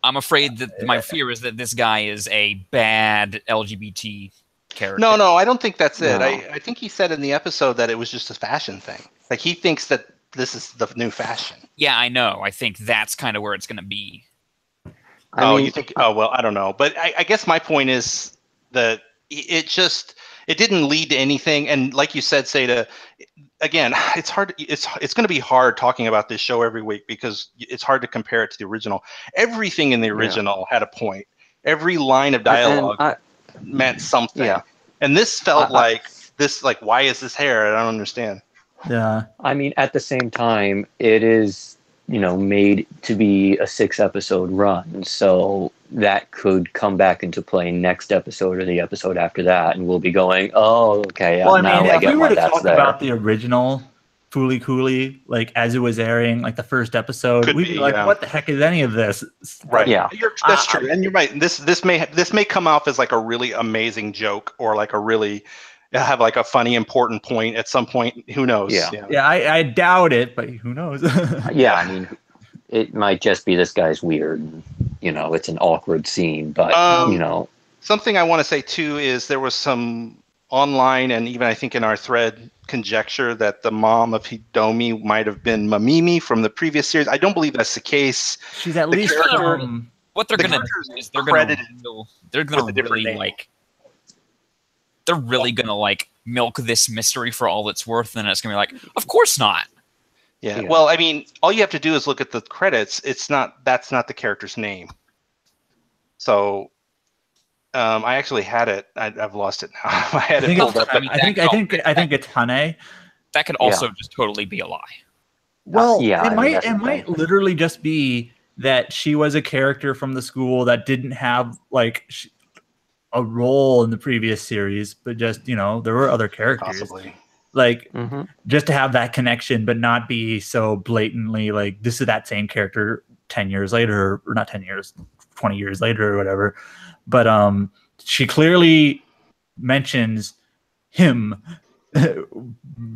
I'm afraid that my fear is that this guy is a bad LGBT character. No, I don't think that's it. I think he said in the episode that it was just a fashion thing. Like he thinks that this is the new fashion. Yeah, I know. I think that's kind of where it's going to be. You think? Oh well, I don't know. But I guess my point is that it didn't lead to anything. And like you said, Seda, again, it's hard. It's going to be hard talking about this show every week because it's hard to compare it to the original. Everything in the original had a point. Every line of dialogue meant something. Yeah. And this felt like why is this hair? I don't understand. Yeah. I mean, at the same time, it is, made to be a 6-episode run. So that could come back into play next episode or the episode after that. And we'll be going, oh, okay. Well, if we were to talk about the original Fooly Cooley, like as it was airing, like the first episode, we'd be like, what the heck is any of this? Right. Yeah. That's true. And you're right. This may come off as like a really amazing joke or like a really have like a funny important point at some point. Who knows? Yeah. I doubt it, but who knows? Yeah, I mean, it might just be this guy's weird. It's an awkward scene, but something I want to say too is there was some online and even I think in our thread conjecture that the mom of Hidomi might have been Mamimi from the previous series. I don't believe that's the case. She's at least what they're gonna do is they're gonna really like. They're really gonna like milk this mystery for all it's worth, and it's gonna be like, of course not. Yeah. Well, I mean, all you have to do is look at the credits. That's not the character's name. So, I actually had it. I've lost it now. I had it pulled up. I think it's Hane. That could also just totally be a lie. Well, it might literally just be that she was a character from the school that didn't have like a role in the previous series, but just there were other characters. Possibly. Like just to have that connection, but not be so blatantly like this is that same character 10 years later, or not 10 years, 20 years later or whatever. but she clearly mentions him,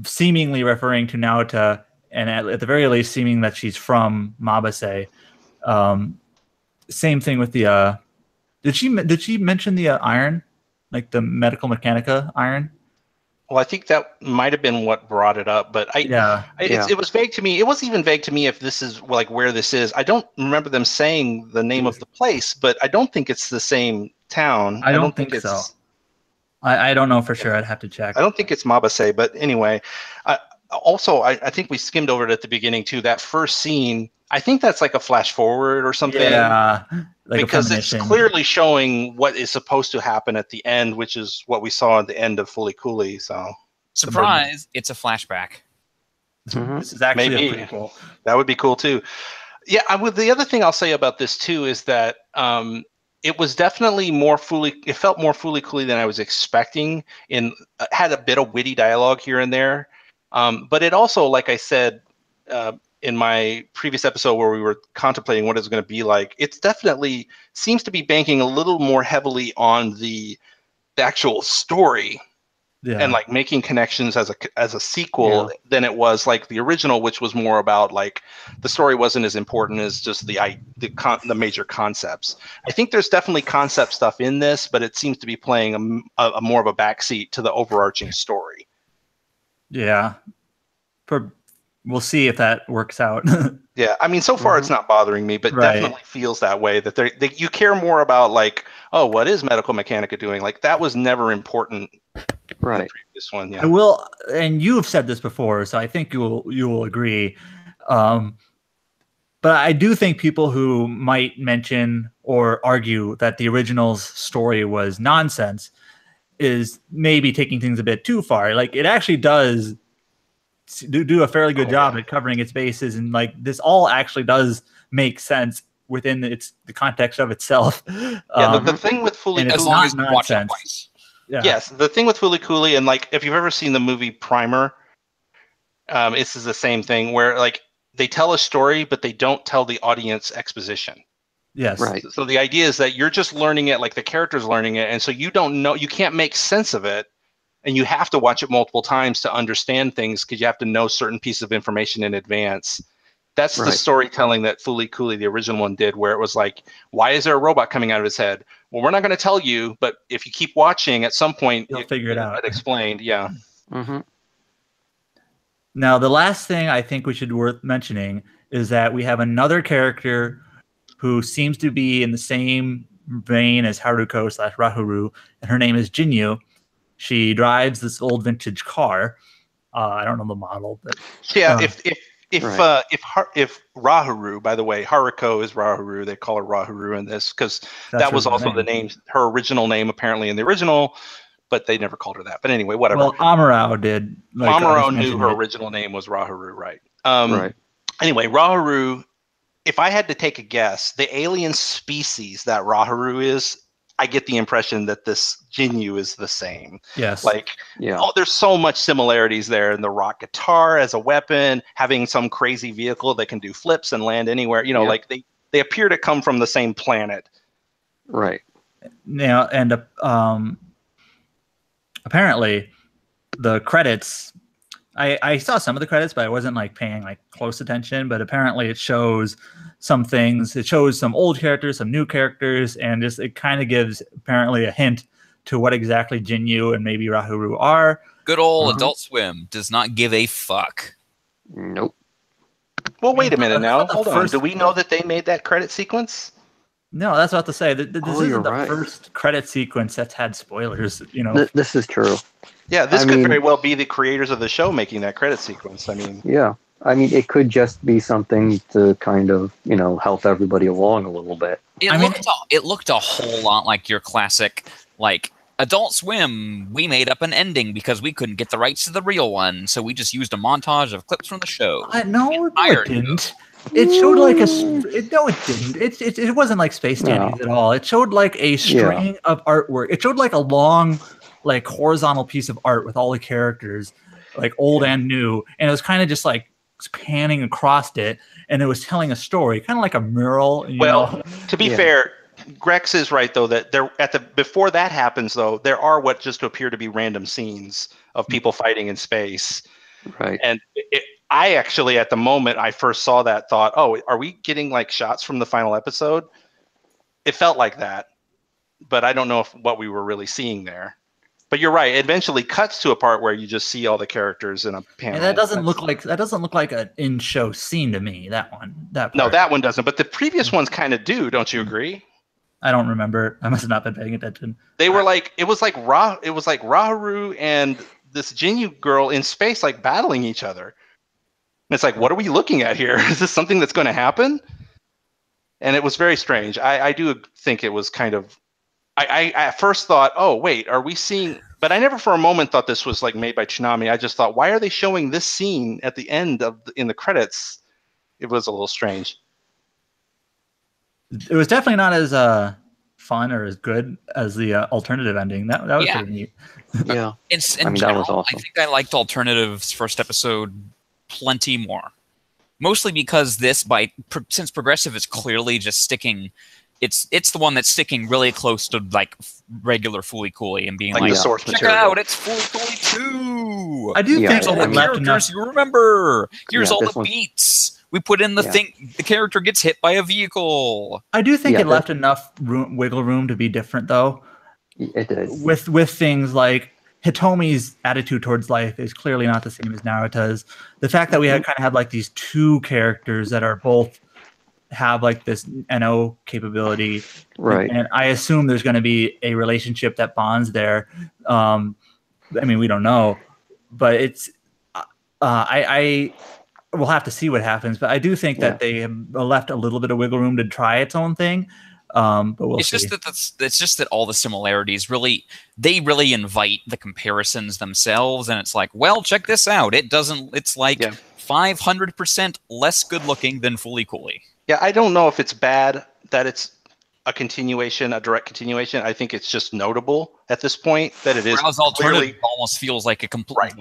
seemingly referring to Naota, and at the very least, seeming that she's from Mabase. Same thing with the. Did she mention the iron, like the medical mechanica iron? Well, I think that might have been what brought it up, but it was vague to me. It was even vague to me if this is like where this is. I don't remember them saying the name of the place, but I don't think it's the same town. I don't think so. I don't know for sure. I'd have to check. I don't think it's Mabase, but anyway. Also, I think we skimmed over it at the beginning too. That first scene, I think that's like a flash forward or something. Yeah, like because it's clearly showing what is supposed to happen at the end, which is what we saw at the end of Fully Cooley. So, surprise! It's a flashback. This is actually a prequel. That would be cool too. Yeah, the other thing I'll say about this too is that it was definitely it felt more Fully Cooley than I was expecting. Had a bit of witty dialogue here and there. But it also, like I said in my previous episode where we were contemplating what it's going to be like, it's definitely seems to be banking a little more heavily on the actual story and like making connections as a sequel than it was like the original, which was more about like the story wasn't as important as just the major concepts. I think there's definitely concept stuff in this, but it seems to be playing a more of a backseat to the overarching story. Yeah. We'll see if that works out. Yeah, I mean, so far it's not bothering me, but definitely feels that way. That you care more about like, oh, what is Medical Mechanica doing? Like that was never important. Right. In the previous one, yeah. I will, and you have said this before, so I think you will agree. But I do think people who might mention or argue that the original's story was nonsense is maybe taking things a bit too far. Like it actually does do a fairly good job at covering its bases, and like this all actually does make sense within the context of itself. Yeah, the thing with Fully Cooley, as long as you watch it twice. Yeah. Yes, the thing with Fully Cooley, and like if you've ever seen the movie Primer, this is the same thing where like they tell a story, but they don't tell the audience exposition. Yes. Right. So the idea is that you're just learning it, like the character's learning it, and so you can't make sense of it, and you have to watch it multiple times to understand things because you have to know certain pieces of information in advance. That's the storytelling that Fully Cooley, the original one, did, where it was like, why is there a robot coming out of his head? Well, we're not going to tell you, but if you keep watching, at some point, you'll figure it out. It explained, yeah. Mm-hmm. Now, the last thing I think we should worth mentioning is that we have another character who seems to be in the same vein as Haruko/Rahuru, and her name is Jinyu. She drives this old vintage car. I don't know the model, but yeah. If Rahuru, by the way, Haruko is Rahuru. They call her Rahuru in this because that was also the name, her original name apparently in the original, but they never called her that. But anyway, whatever. Well, Amuro did. Amuro knew her original name was Rahuru, right? Right. Anyway, Rahuru. If I had to take a guess, the alien species that Rahuru is, I get the impression that this Jinyu is the same. Yes. Like, there's so much similarities there in the rock guitar as a weapon, having some crazy vehicle that can do flips and land anywhere. You know, like they appear to come from the same planet. Right. Now, and apparently the credits, I saw some of the credits, but I wasn't like paying like close attention. But apparently it shows some things. It shows some old characters, some new characters, and just it kind of gives apparently a hint to what exactly Jinyu and maybe Rahuru are. Good old Adult Swim does not give a fuck. Nope. Well, wait a minute now. Hold on. Do we know that they made that credit sequence? No, that's what to say. This isn't the first credit sequence that's had spoilers. You know, this is true. Yeah, this could very well be the creators of the show making that credit sequence. I mean, yeah. I mean, it could just be something to kind of, help everybody along a little bit. It looked a whole lot like your classic, like, Adult Swim, we made up an ending because we couldn't get the rights to the real one, so we just used a montage of clips from the show. No, it didn't. It showed like no, it didn't. It wasn't like Space Dandies at all. It showed like a string of artwork. It showed like a long, like horizontal piece of art with all the characters, like old and new, and it was kind of just like panning across it, and it was telling a story, kind of like a mural. To be fair, Grex is right though that before that happens though, there are what just appear to be random scenes of people fighting in space. Right. And I actually, at the moment I first saw that, thought, oh, are we getting like shots from the final episode? It felt like that, but I don't know what we were really seeing there. But you're right. It eventually cuts to a part where you just see all the characters in a panel. And that doesn't look like an in-show scene to me. That part. No, that one doesn't. But the previous ones kind of do. Don't you agree? I don't remember. I must have not been paying attention. They were like, it was like Raharu and this Jinyu girl in space, like battling each other. And it's like, what are we looking at here? Is this something that's going to happen? And it was very strange. I do think it was kind of. I at first thought, oh wait, are we seeing? But I never for a moment thought this was like made by Toonami. I just thought, why are they showing this scene at the end in the credits? It was a little strange. It was definitely not as fun or as good as the alternative ending. That was pretty neat. Yeah, in that general, was awesome. I think I liked Alternative's first episode plenty more. Mostly because since Progressive is clearly just sticking, it's the one that's sticking really close to like regular Fooly Cooly and being like the source check material. it out, it's Fooly Cooly 2. I do think Here's all the left characters you remember. Here's all the one- beats. We put in the thing. The character gets hit by a vehicle. I do think it left enough wiggle room to be different, though. It does. With things like Hitomi's attitude towards life is clearly not the same as Naruto's. The fact that we kind of had like these two characters that are both have like this NO capability, Right? And I assume there's going to be a relationship that bonds there. I mean, we don't know, but it's I we'll have to see what happens. But I do think that they have left a little bit of wiggle room to try its own thing. But we'll see. It's just that all the similarities really invite the comparisons themselves, and it's like, well, check this out. It's like 500% less good looking than Fooly Cooly. Yeah, I don't know if it's bad that it's a direct continuation. I think it's just notable at this point that it is. Whereas Alternative almost feels like a complete. Right.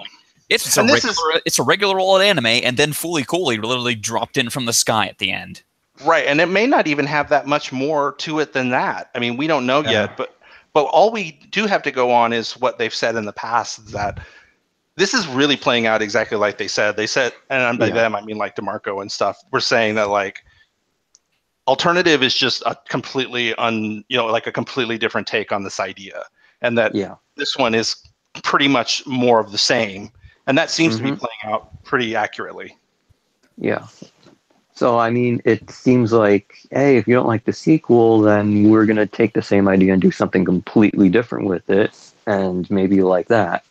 It's a regular old anime, and then Fooly Cooly literally dropped in from the sky at the end. Right, and it may not even have that much more to it than that. I mean, we don't know yet, but all we do have to go on is what they've said in the past, that this is really playing out exactly like they said. They said, and by them I mean like DeMarco and stuff. We're saying that like Alternative is just a completely like a completely different take on this idea, and that this one is pretty much more of the same, and that seems to be playing out pretty accurately. Yeah. So, I mean, it seems like, hey, if you don't like the sequel, then we're going to take the same idea and do something completely different with it, and maybe you like that.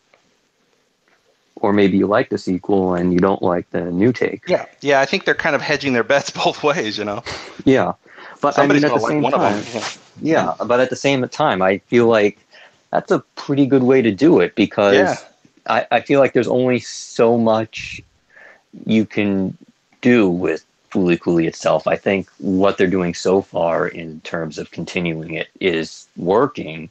Or maybe you like the sequel and you don't like the new take. Yeah, I think they're kind of hedging their bets both ways, you know? Yeah. But somebody's I mean, at the same time, but at the same time, I feel like that's a pretty good way to do it, because I feel like there's only so much you can do with Fooly Cooly itself. I think what they're doing so far in terms of continuing it is working,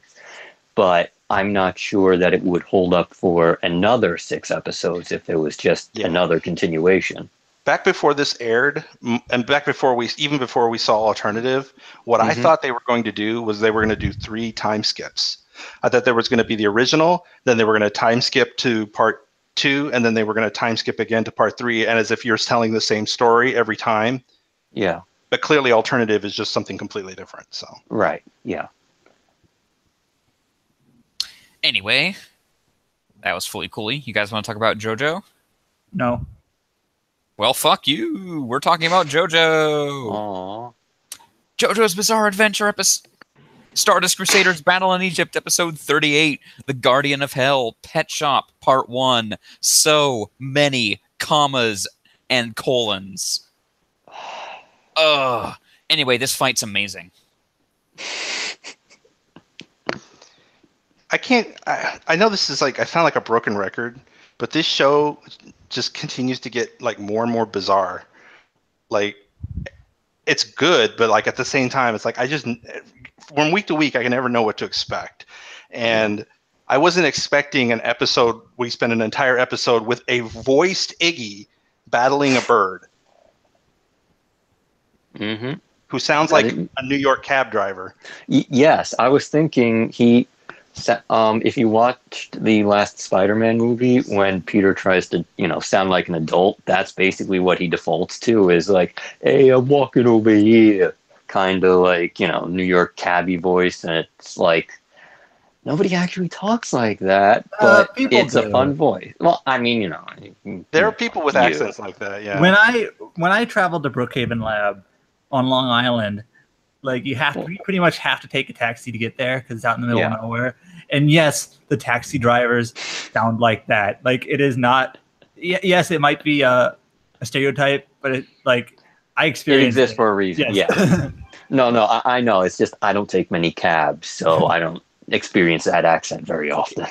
but I'm not sure that it would hold up for another 6 episodes if it was just another continuation. Back before this aired, and back before we saw Alternative, what I thought they were going to do was they were going to do 3 time skips. I thought there was going to be the original, then they were going to time skip to part 2, and then they were going to time skip again to part 3, and as if you're telling the same story every time. Yeah. But clearly Alternative is just something completely different. So. Right. Yeah. Anyway, that was Fooly Cooly. You guys want to talk about JoJo? No. Well, fuck you. We're talking about JoJo. Aww. JoJo's Bizarre Adventure episode. Stardust Crusaders Battle in Egypt, episode 38, The Guardian of Hell, Pet Shop, part 1. So many commas and colons. Anyway, this fight's amazing. I know this is like, I sound like a broken record, but this show just continues to get like more and more bizarre. Like, it's good, but like at the same time, it's like from week to week, I can never know what to expect. And I wasn't expecting an episode. We spent an entire episode with a voiced Iggy battling a bird. Mm-hmm. who sounds like a New York cab driver. Yes, I was thinking if you watched the last Spider-Man movie, when Peter tries to, sound like an adult, that's basically what he defaults to, is like, hey, I'm walking over here, kind of like, New York cabbie voice, and it's like, nobody actually talks like that, but it's a fun voice. Well, I mean, there are people with accents like that, yeah. When I traveled to Brookhaven Lab on Long Island, like you pretty much have to take a taxi to get there because it's out in the middle of nowhere. And yes, the taxi drivers sound like that. Like it is not. Yes, it might be a stereotype, but I experienced it exists for a reason. Yes. Yeah. No, I know. It's just I don't take many cabs, so I don't experience that accent very often.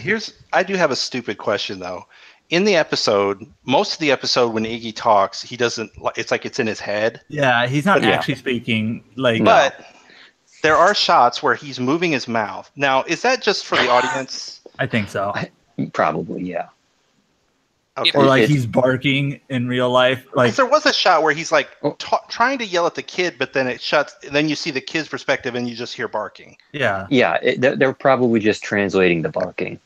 I do have a stupid question though. In the episode, most of the episode when Iggy talks, he doesn't. It's like it's in his head. Yeah, he's not actually speaking. But there are shots where he's moving his mouth. Now, is that just for the audience? I think so. Probably, yeah. Okay. Or he's barking in real life. Like there was a shot where he's trying to yell at the kid, but then it shuts. Then you see the kid's perspective, and you just hear barking. Yeah. Yeah, they're probably just translating the barking.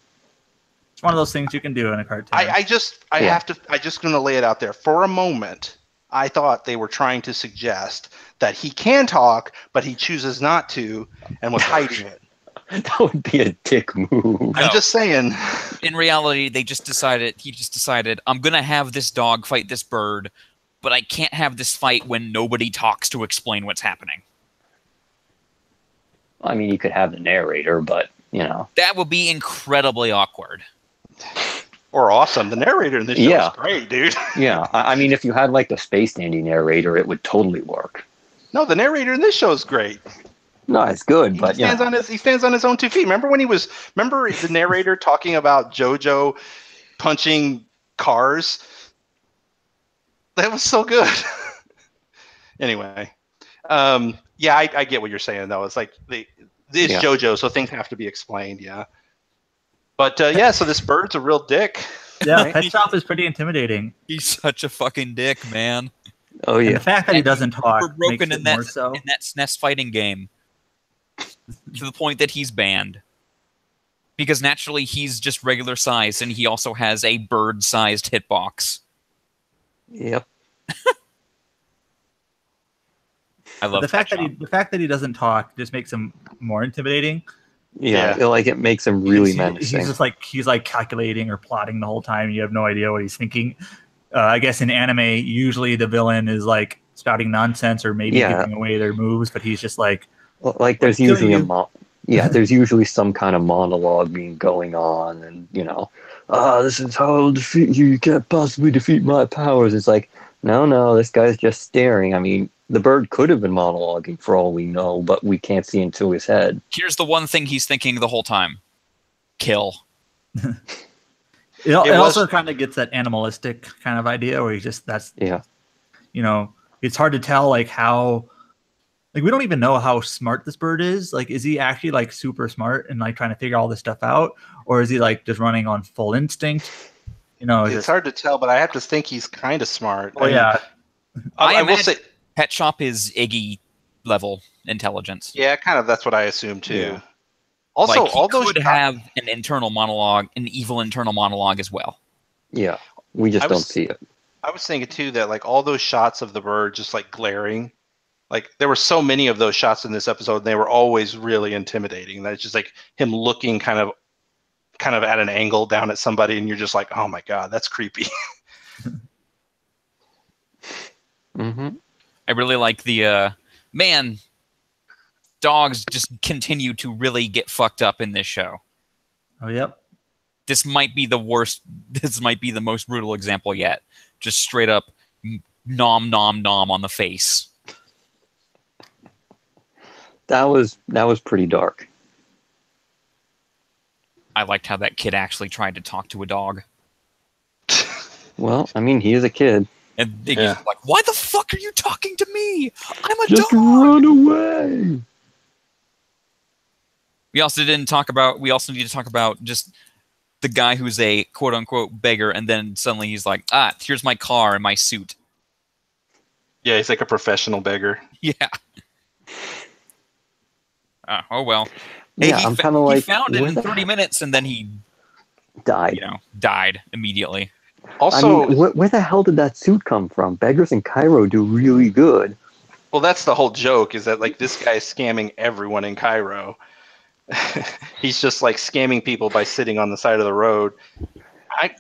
It's one of those things you can do in a cartoon. I'm just going to lay it out there. For a moment, I thought they were trying to suggest that he can talk, but he chooses not to, and was hiding it. That would be a dick move. I'm just saying. In reality, he just decided, I'm going to have this dog fight this bird, but I can't have this fight when nobody talks to explain what's happening. I mean, you could have the narrator, but, That would be incredibly awkward. Or awesome. The narrator in this show is great, dude. Yeah. I mean, if you had the Space Dandy narrator, it would totally work. No, the narrator in this show is great. No, it's good, but he stands on his own 2 feet. Remember the narrator talking about JoJo punching cars? That was so good. Anyway, I get what you're saying though. It's like it's JoJo, so things have to be explained. Yeah. But so this bird's a real dick. Yeah, right? Pet Shop is pretty intimidating. He's such a fucking dick, man. Oh yeah. And the fact that he doesn't talk broken makes it more so. In that SNES fighting game, to the point that he's banned, because naturally he's just regular size, and he also has a bird-sized hitbox. Yep. I love the fact that he doesn't talk just makes him more intimidating. Yeah, it makes him really menacing. He's just he's calculating or plotting the whole time. You have no idea what he's thinking. I guess in anime, usually the villain is spouting nonsense or maybe giving away their moves, but he's just there's usually there's usually some kind of monologue going on, and this is how I'll defeat you. You can't possibly defeat my powers. It's no, this guy's just staring. I mean, the bird could have been monologuing for all we know, but we can't see into his head. Here's the one thing he's thinking the whole time: kill. It also kind of gets that animalistic kind of idea where it's hard to tell how, we don't even know how smart this bird is. Is he actually super smart and trying to figure all this stuff out, or is he just running on full instinct? It's hard to tell, but I have to think he's kind of smart. Oh yeah, I will say Pet Shop is Iggy level intelligence. Yeah, kind of. That's what I assume too. Yeah. Also, all those could have an internal monologue, an evil internal monologue as well. Yeah, we just don't see it. I was thinking too that all those shots of the bird just glaring, there were so many of those shots in this episode, and they were always really intimidating. That's just him looking kind of at an angle down at somebody, and you're just oh my god, that's creepy. Mm-hmm. I really like the dogs just continue to really get fucked up in this show. Oh, yep. This might be the worst. This might be the most brutal example yet. Just straight up nom nom nom on the face. That was pretty dark. I liked how that kid actually tried to talk to a dog. Well, I mean, he is a kid. And Iggy's why the fuck are you talking to me? I'm a Just dog. Run away. We also need to talk about just the guy who's a quote unquote beggar, and then suddenly he's here's my car and my suit. Yeah, he's a professional beggar. Yeah. Oh well. Yeah, Hey, I'm kind of like, he found it where in the 30 minutes, and then he, died. died immediately. Also, I mean, where the hell did that suit come from? Beggars in Cairo do really good. well, that's the whole joke, is that like this guy is scamming everyone in Cairo. He's just like scamming people by sitting on the side of the road.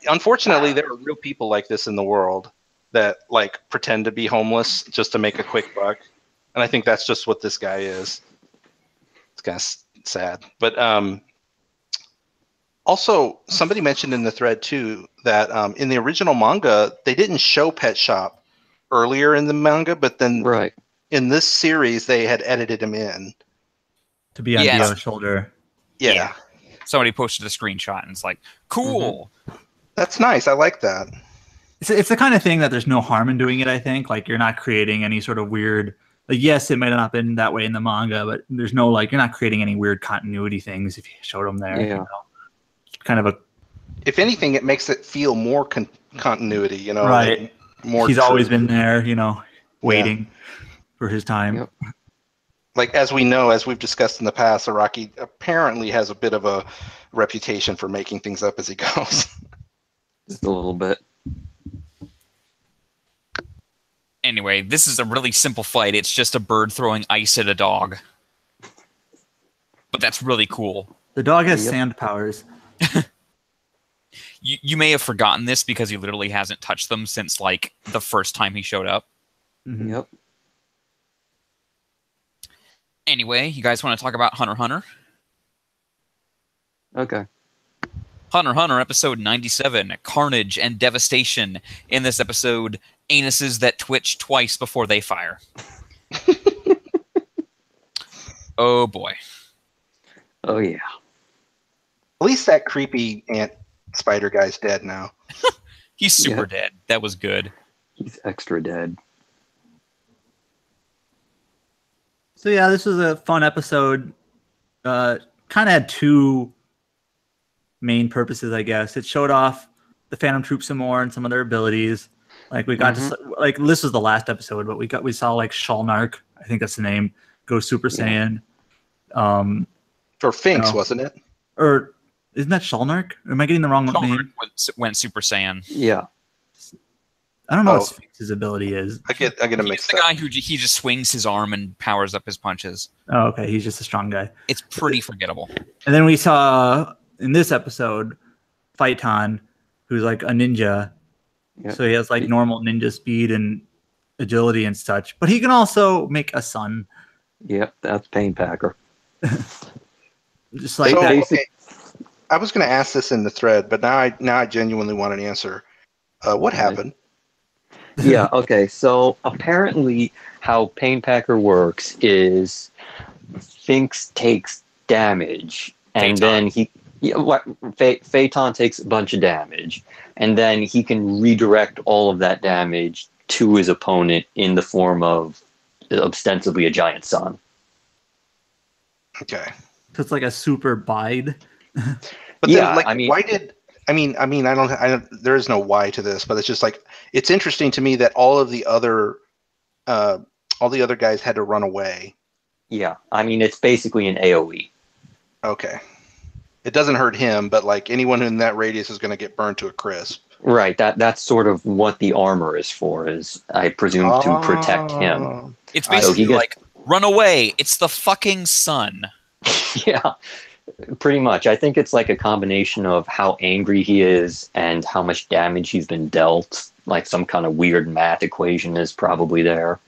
Unfortunately, there are real people like this in the world that like pretend to be homeless just to make a quick buck, and I think that's just what this guy is. It's kind of sad, but also somebody mentioned in the thread too that in the original manga they didn't show Pet Shop earlier in the manga, but then Right. in this series they had edited him in to be on Yes. Dio's shoulder. Yeah. Somebody posted a screenshot, and it's like, cool. That's nice. I like that. It's the kind of thing that there's no harm in doing it, I think. Like, you're not creating any sort of weird... Like, yes, it might have not been that way in the manga, but there's no, like, you're not creating any weird continuity things if you showed them there. Yeah. You know? Kind of a... If anything, it makes it feel more continuity, you know? Right. Like more He's true. always been there, waiting for his time. Yep. Like, as we know, as we've discussed in the past, Araki apparently has a bit of a reputation for making things up as he goes. Just a little bit. Anyway, this is a really simple fight. It's just a bird throwing ice at a dog. But that's really cool. The dog has Yep. sand powers. You may have forgotten this because he literally hasn't touched them since, like, the first time he showed up. Mhm. Yep. Anyway, you guys want to talk about Hunter x Hunter? Okay. Hunter x Hunter, episode 97, Carnage and Devastation. In this episode, anuses that twitch twice before they fire. Oh boy. Oh yeah. At least that creepy ant spider guy's dead now. He's super Yeah. dead. That was good. He's extra dead. So yeah, this was a fun episode. Kind of had two main purposes, I guess. It showed off the Phantom Troops some more and some of their abilities. Like, we got to, like, this was the last episode, but we saw like Shalnark, I think that's the name, go Super Saiyan. For Finks, No. wasn't it? Or isn't that Shalnark? Or am I getting the wrong name? Went Super Saiyan. Yeah. I don't know Oh. what Sphinx's ability is. I get a He's mix the up. guy who he just swings his arm and powers up his punches. Oh, okay, he's just a strong guy. It's pretty forgettable. And then we saw in this episode Phaeton, who's like a ninja. Yep. So he has like normal ninja speed and agility and such. But he can also make a sun. Yep. That's Pain Packer. Just like So, that. okay, I was going to ask this in the thread, but now I genuinely want an answer. What happened? Yeah, okay. So apparently how Pain Packer works is Finks takes damage and Phaeton. then Phaeton takes a bunch of damage and then he can redirect all of that damage to his opponent in the form of ostensibly a giant sun. Okay. So it's like a super bide. But Yeah, then, like, I mean- why did... I mean, I don't. There is no why to this, but it's just like it's interesting to me that all the other guys had to run away. Yeah, I mean it's basically an AoE. Okay, it doesn't hurt him, but like anyone in that radius is going to get burned to a crisp. Right, that's sort of what the armor is for, is I presume to protect him. It's I- basically he gets- like, run away. It's the fucking sun. Yeah, pretty much. I think it's like a combination of how angry he is and how much damage he's been dealt. Like some kind of weird math equation is probably there.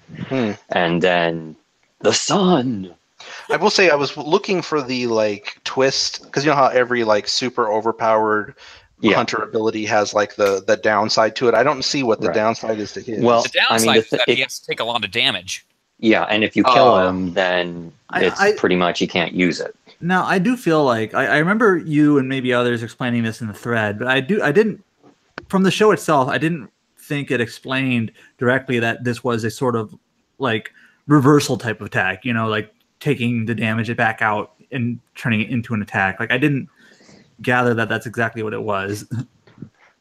And then the sun. I will say I was looking for the like twist, because you know how every like super overpowered Yeah. hunter ability has like the downside to it. I don't see what the Right. downside is to his. Well, The downside I mean, is that he has to take a lot of damage. Yeah, and if you kill Oh. him, then I- it's pretty much you can't use it. Now, I do feel like I remember you and maybe others explaining this in the thread, but I didn't from the show itself. I didn't think it explained directly that this was a sort of like reversal type of attack. Like taking the damage back out and turning it into an attack. Like I didn't gather that that's exactly what it was. Just from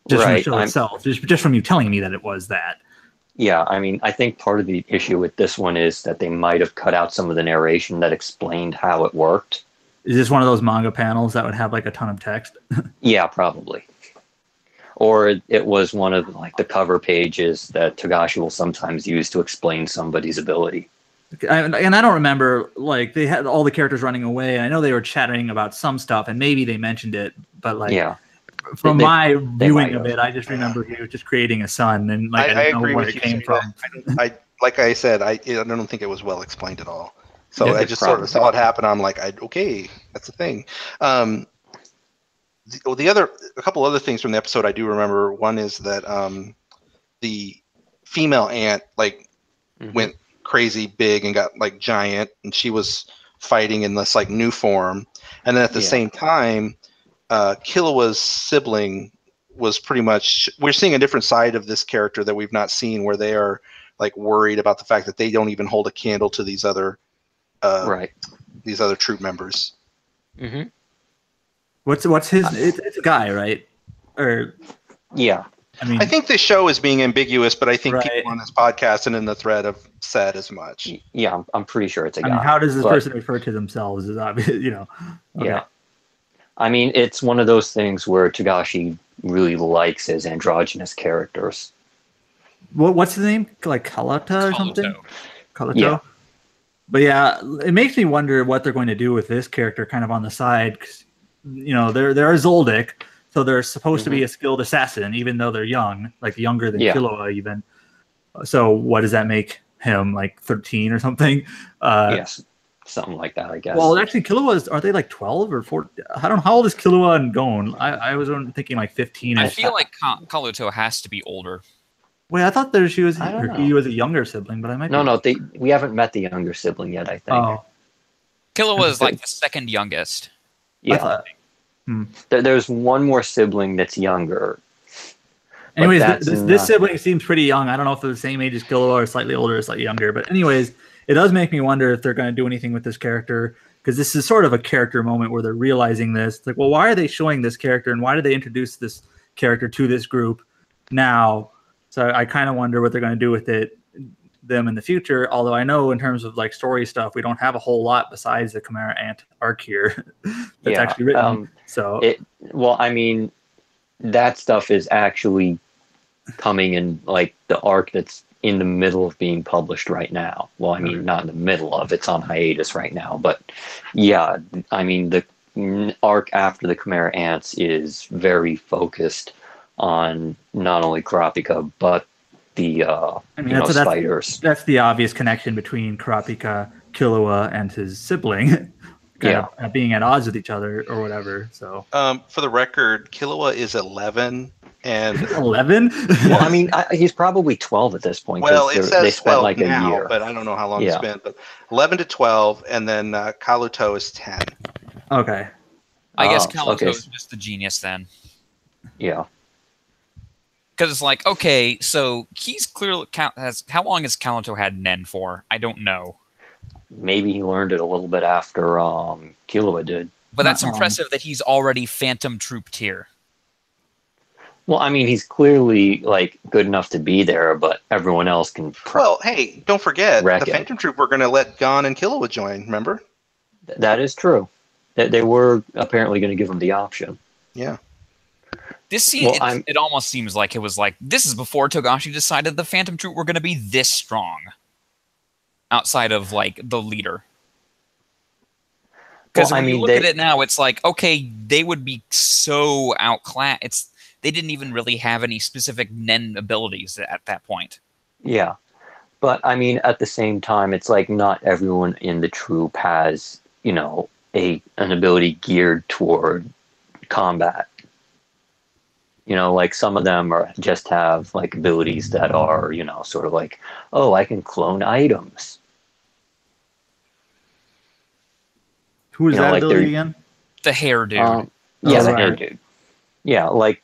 the Right, show itself, just from you telling me that it was that. Yeah, I mean, I think part of the issue with this one is that they might have cut out some of the narration that explained how it worked. Is this one of those manga panels that would have like a ton of text? Yeah, probably. Or it was one of like the cover pages that Togashi will sometimes use to explain somebody's ability. And I don't remember, like, they had all the characters running away. I know they were chatting about some stuff, and maybe they mentioned it, but like, Yeah. from my they viewing might of have. it, I just remember he was just creating a sun, and like I I didn't know agree where with it you. came from. I like I said, I don't think it was well explained at all. So Yeah, I just sort of saw it happen. I'm like, okay, that's the thing. A couple other things from the episode I do remember. One is that the female ant like went crazy big and got like giant, and she was fighting in this like new form. And then at the same time, Killua's sibling was pretty much. We're seeing a different side of this character that we've not seen, where they are like worried about the fact that they don't even hold a candle to these other troop members. Mm-hmm. What's his? It's a guy, right? Or yeah. I mean, I think the show is being ambiguous, but I think Right. people on this podcast and in the thread have said as much. Yeah, I'm pretty sure it's a guy. I mean, how does this person refer to themselves? Is obvious, you know. Okay. Yeah. I mean, it's one of those things where Togashi really likes his androgynous characters. What's his name? Like Kalata or something? Kalito. Yeah. But yeah, it makes me wonder what they're going to do with this character kind of on the side. 'Cause, you know, they're Zoldyck, so they're supposed to be a skilled assassin, even though they're young, like younger than Killua even. So what does that make him, like 13 or something? Yes, something like that, I guess. Well, actually, Killua are they like 12 or 14? I don't know. How old is Killua and Gon? I was thinking like 15. I feel like Kaluto has to be older. Wait, I thought he was I don't know. he was a younger sibling, but I might No, we haven't met the younger sibling yet, I think. Oh, Killua was like the second youngest. Yeah. There's one more sibling that's younger. Anyways, this sibling seems pretty young. I don't know if they're the same age as Killua or slightly older or slightly younger. But anyways, it does make me wonder if they're going to do anything with this character, because this is sort of a character moment where they're realizing this. It's like, well, why are they showing this character, and why did they introduce this character to this group now? So I kind of wonder what they're going to do with them in the future. Although I know in terms of like story stuff, we don't have a whole lot besides the Chimera Ant arc here that's actually written. Well, I mean, that stuff is actually coming in like the arc that's in the middle of being published right now. Well, I mean, not in the middle of, it's on hiatus right now, but yeah, I mean, the arc after the Chimera Ants is very focused on not only Kurapika, but the spiders. That's the obvious connection between Kurapika, Killua, and his sibling. Being at odds with each other or whatever. So, for the record, Killua is 11 and 11. Well, I mean, he's probably 12 at this point. Well, it says they spent 12 like now, a year, but I don't know how long it's been. But 11 to 12, and then Kaluto is 10. Okay. I guess Kaluto is just the genius then. Yeah. Because it's like, okay, so he's clearly how long has Kaluto had Nen for? I don't know. Maybe he learned it a little bit after Killua did. But that's impressive that he's already Phantom Troop tier. Well, I mean, he's clearly like good enough to be there, but everyone else can. Well, hey, don't forget the Phantom Troop were going to let Gon and Killua join. Remember? That is true. They were apparently going to give him the option. Yeah. This scene, it almost seems like it was like this is before Togashi decided the Phantom Troop were going to be this strong. Outside of like the leader, because when you look at it now, it's like okay, they would be so outclassed. They didn't even really have any specific Nen abilities at that point. Yeah, but I mean, at the same time, it's like not everyone in the troop has an ability geared toward combat. Like some of them just have like abilities that are sort of like, oh, I can clone items. Who is that ability again? The hair dude. The hair dude. Yeah, like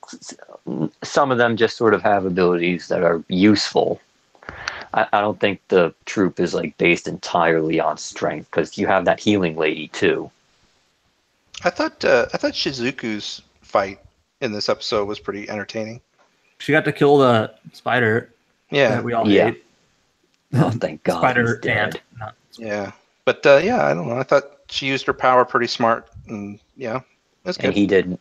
some of them just sort of have abilities that are useful. I don't think the troop is like based entirely on strength, because you have that healing lady too. I thought Shizuku's fight in this episode was pretty entertaining. She got to kill the spider. Yeah. that we all Yeah. hate. Oh, thank God he's Spider dead. Ant. Not Yeah. But yeah, I don't know. I thought she used her power pretty smart, and yeah, that's And good. he didn't.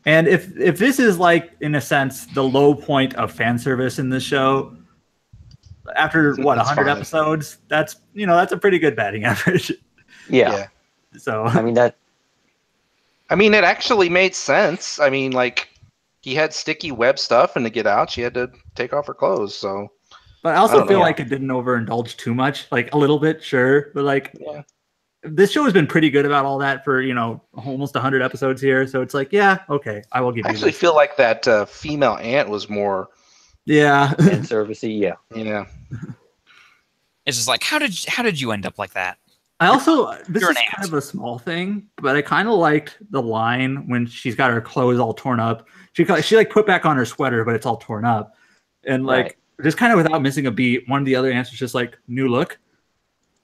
And if this is like, in a sense, the low point of fan service in this show, after what, That's 100 fine. episodes, that's a pretty good batting average. Yeah. Yeah. So I mean that. I mean, it actually made sense. I mean, like, he had sticky web stuff, and to get out, she had to take off her clothes. So, but I I also don't feel know. like it didn't overindulge too much. Like a little bit, sure, but like yeah, this show has been pretty good about all that for almost 100 episodes here. So it's like, yeah, okay, I will give I you actually this. feel like that female ant was more, Yeah. Fan servicey, yeah. It's just like, how did you end up like that? I also, this You're is an kind ant. of a small thing, but I kind of liked the line when she's got her clothes all torn up. She like put back on her sweater, but it's all torn up, and like Right. just kind of without missing a beat, one of the other ants was just like, "New look,"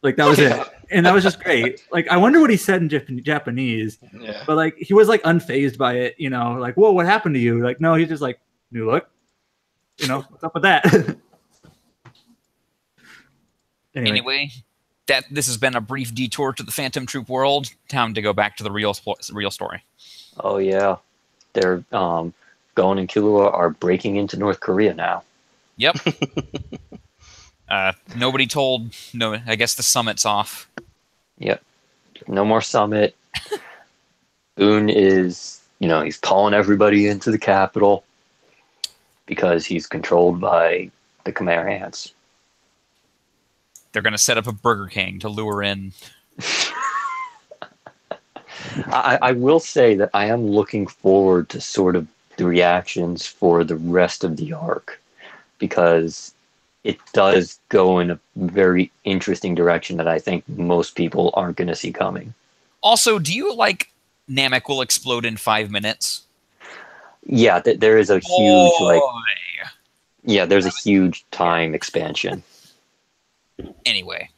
like that was it, and that was just great. Like I wonder what he said in Japanese, yeah. but like he was like unfazed by it, like, "Whoa, what happened to you?" Like, no, he's just like, "New look," what's up with that? Anyway, this has been a brief detour to the Phantom Troop world. Time to go back to the real story. Oh yeah. They're Gon and Killua are breaking into North Korea now. Yep. Nobody told. No, I guess the summit's off. Yep. No more summit. Boone is, he's calling everybody into the capital because he's controlled by the Khmer ants. They're going to set up a Burger King to lure in. I will say that I am looking forward to sort of the reactions for the rest of the arc, because it does go in a very interesting direction that I think most people aren't going to see coming. Also, do you like Namek will explode in 5 minutes? Yeah, there is a huge Boy. there's a huge time expansion. Anyway,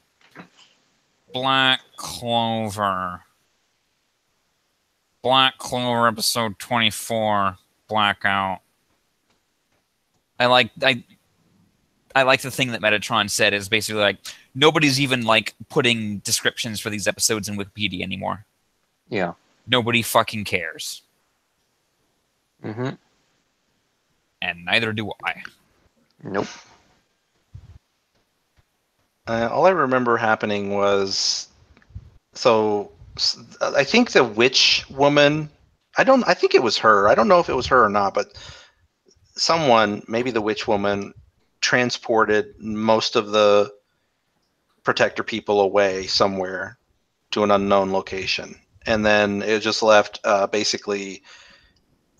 Black Clover episode 24, Blackout. I like the thing that Metatron said is basically like nobody's even like putting descriptions for these episodes in Wikipedia anymore. Yeah. Nobody fucking cares. Mm-hmm. And neither do I. Nope. All I remember happening was, I think the witch woman, I think it was her. I don't know if it was her or not, but someone, maybe the witch woman, transported most of the protector people away somewhere to an unknown location. And then it just left basically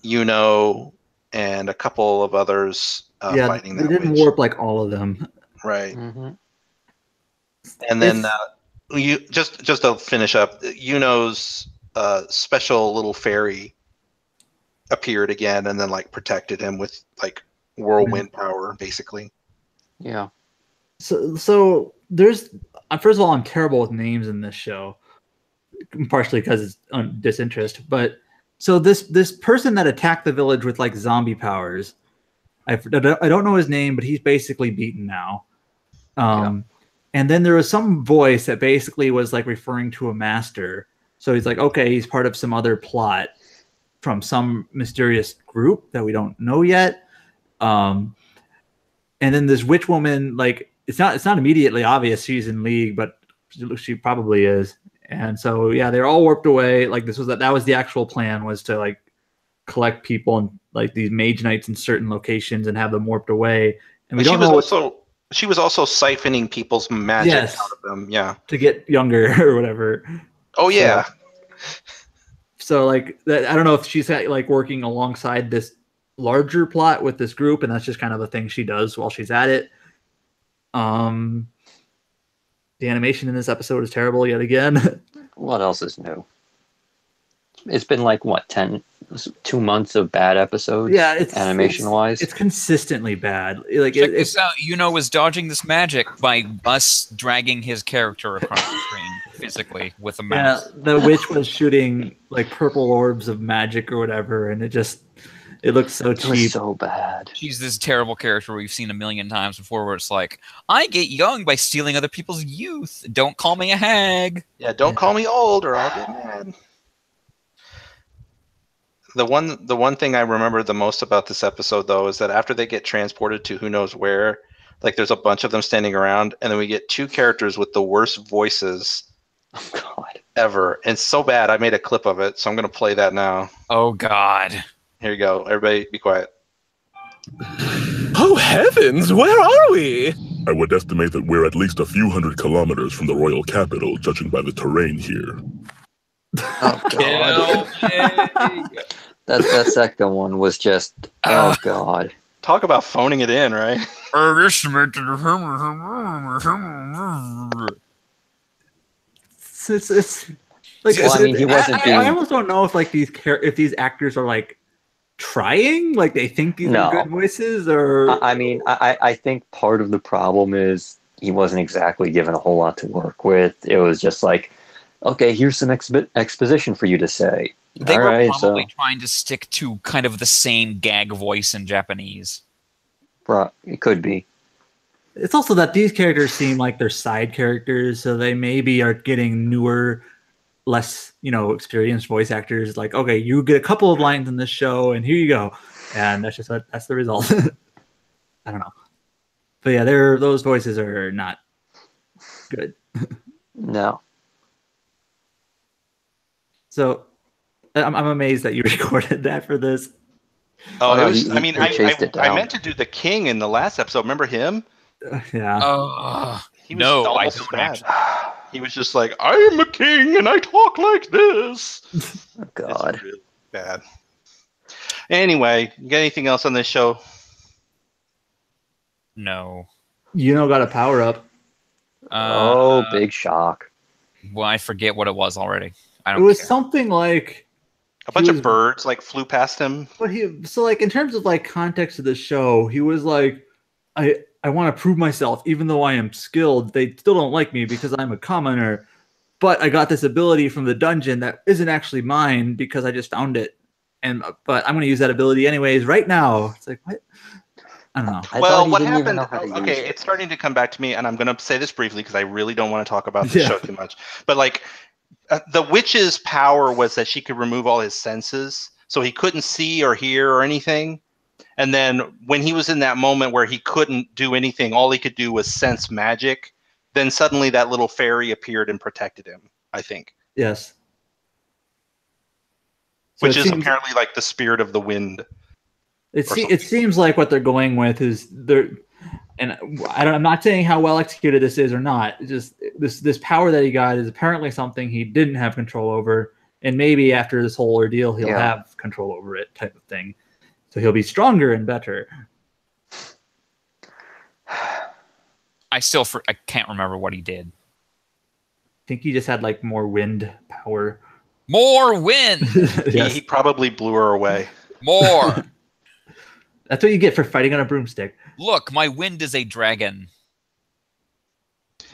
and a couple of others fighting that they didn't witch. warp like all of them. Right. Mm-hmm. And then you just to finish up, Yuno's special little fairy appeared again, and then like protected him with like whirlwind power, basically. Yeah. So there's first of all, I'm terrible with names in this show, partially because it's disinterest. But so this person that attacked the village with like zombie powers, I don't know his name, but he's basically beaten now. And then there was some voice that basically was like referring to a master. So he's like, okay, he's part of some other plot from some mysterious group that we don't know yet. And then this witch woman, like, it's not immediately obvious she's in league, but she probably is. And so yeah, they're all warped away. Like that was the actual plan, was to like collect people and like these mage knights in certain locations and have them warped away. And we don't know. She was also siphoning people's magic out of them, yeah, to get younger or whatever. Oh yeah. So like that, I don't know if she's like working alongside this larger plot with this group, and that's just kind of a thing she does while she's at it. The animation in this episode is terrible yet again. What else is new? It's been like what, 2 months of bad episodes? Yeah, it's animation wise. It's consistently bad. Like check this out. Was dodging this magic by us dragging his character across the screen physically with a mouse. Yeah, the witch was shooting like purple orbs of magic or whatever, and it just It looks so It was cheap. so bad. She's this terrible character we've seen a million times before where it's like, I get young by stealing other people's youth. Don't call me a hag. Yeah, don't call me old or I'll get mad. The one thing I remember the most about this episode, though, is that after they get transported to who knows where, like there's a bunch of them standing around, and then we get two characters with the worst voices Oh God. ever. And it's so bad, I made a clip of it, so I'm going to play that now. Oh, God. Here you go. Everybody be quiet. Oh heavens, where are we? I would estimate that we're at least a few hundred kilometers from the royal capital, judging by the terrain here. Oh God. That second one was just. Oh God. Talk about phoning it in, right? It's like Well, I mean, he wasn't I being. almost don't know if like these actors are like trying, like they think these are good voices, or I mean, I think part of the problem is he wasn't exactly given a whole lot to work with. It was just like, okay, here's some exposition for you to say. They All were right, probably trying to stick to kind of the same gag voice in Japanese. It could be. it's also that these characters seem like they're side characters, so they maybe are getting newer, less experienced voice actors. Like, okay, you get a couple of lines in this show, and here you go, and that's the result. I don't know, but yeah, those voices are not good. No. So I'm amazed that you recorded that for this. Oh, no, it was. he- I mean, he chased it I down. meant to do the king in the last episode. Remember him? Yeah. He was No, I almost don't bad. He was just like, I am a king and I talk like this. Oh, God. It's really bad. Anyway, you got anything else on this show? No. Got a power up. Big shock. Well, I forget what it was already. I It don't was care. something like A bunch was- of birds like flew past him. But in terms of like context of the show, he was like, I want to prove myself, even though I am skilled. They still don't like me because I'm a commoner. But I got this ability from the dungeon that isn't actually mine because I just found it. But I'm going to use that ability anyways right now. It's like, what? I don't know. I Well, thought he what didn't even happened? know how to use Okay, it. it's starting to come back to me, and I'm going to say this briefly because I really don't want to talk about this Yeah. show too much. But like, the witch's power was that she could remove all his senses, so he couldn't see or hear or anything. And then when he was in that moment where he couldn't do anything, all he could do was sense magic. Then suddenly that little fairy appeared and protected him, I think. Yes. So Which it is seems- apparently like the spirit of the wind. It seems like what they're going with is I'm not saying how well executed this is or not. It's just this power that he got is apparently something he didn't have control over, and maybe after this whole ordeal he'll have control over it, type of thing. So he'll be stronger and better. I can't remember what he did. I think he just had like more wind power. More wind! Yes. He probably blew her away. More! That's what you get for fighting on a broomstick. Look, my wind is a dragon.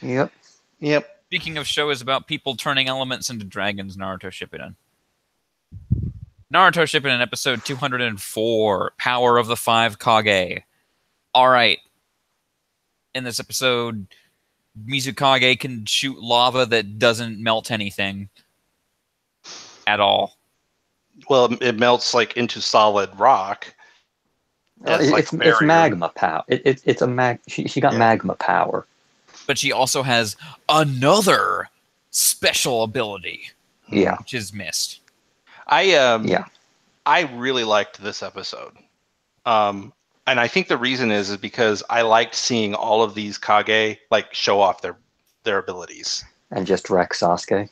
Yep. Yep. Speaking of shows about people turning elements into dragons, Naruto Shippuden. Naruto Shippuden episode 204, Power of the Five Kage. Alright. In this episode, Mizukage can shoot lava that doesn't melt anything. At all. Well, it melts like into solid rock. As, like, It's barrier. magma power. It's a she got magma power. But she also has another special ability, Yeah. which is missed. I really liked this episode. And I think the reason is because I liked seeing all of these Kage like show off their abilities. And just wreck Sasuke.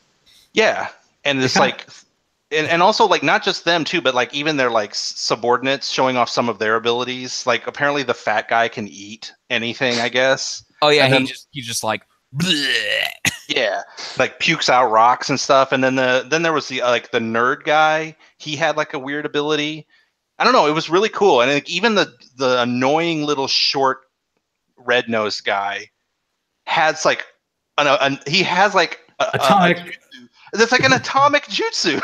Yeah. And it's like and also like not just them too, but like even their like subordinates showing off some of their abilities. Like apparently the fat guy can eat anything, I guess. Oh yeah, And he's just like bleh. Yeah, like pukes out rocks and stuff. And then there was the like the nerd guy. He had like a weird ability. I don't know. It was really cool. And like, even the annoying little short red nosed guy has like he has like Atomic. it's like an atomic jutsu.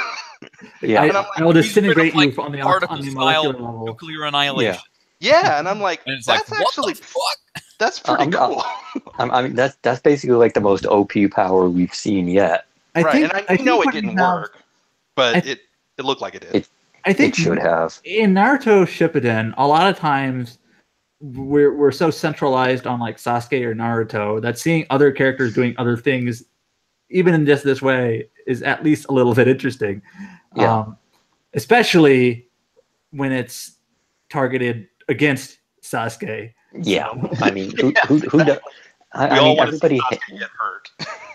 Yeah. And I'm I will He's rid of, disintegrate like, you on the particle-style molecular level. nuclear annihilation. Yeah, and I'm like, And it's that's like, what actually the fuck? that's pretty cool. I mean, that's basically like the most OP power we've seen yet. I Right, think, and I I know think it when you didn't have- work, but I- it looked like it did. I think It should have. in Naruto Shippuden, a lot of times we're so centralized on like Sasuke or Naruto that seeing other characters doing other things, even in just this way, is at least a little bit interesting. Yeah. Especially when it's targeted against Sasuke. Yeah. So- I mean, who does? We I all mean, want to see everybody. Sasuke get hurt.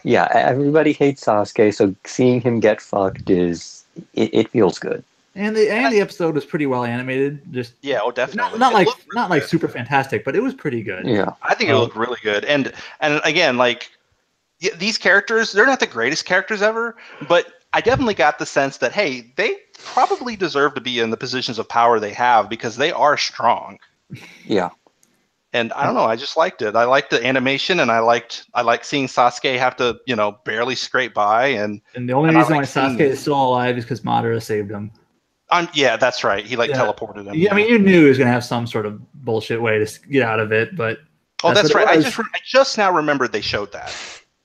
Yeah, everybody hates Sasuke, so seeing him get fucked it feels good. And the episode was pretty well animated. Just Yeah, oh, definitely. not It like looked really not like good. super fantastic, but it was pretty good. Yeah. I think it looked really good, and again, like these characters, they're not the greatest characters ever, but I definitely got the sense that hey, they probably deserve to be in the positions of power they have because they are strong. Yeah. And I don't know, I just liked it. I liked the animation, and I liked seeing Sasuke have to barely scrape by, and the only and I reason why like seeing- Sasuke is still alive is because Madara saved him. yeah, that's right. He Yeah. teleported him. Yeah, I mean, you knew he was gonna have some sort of bullshit way to get out of it, but oh, that's what right. it I was. just now remembered they showed that.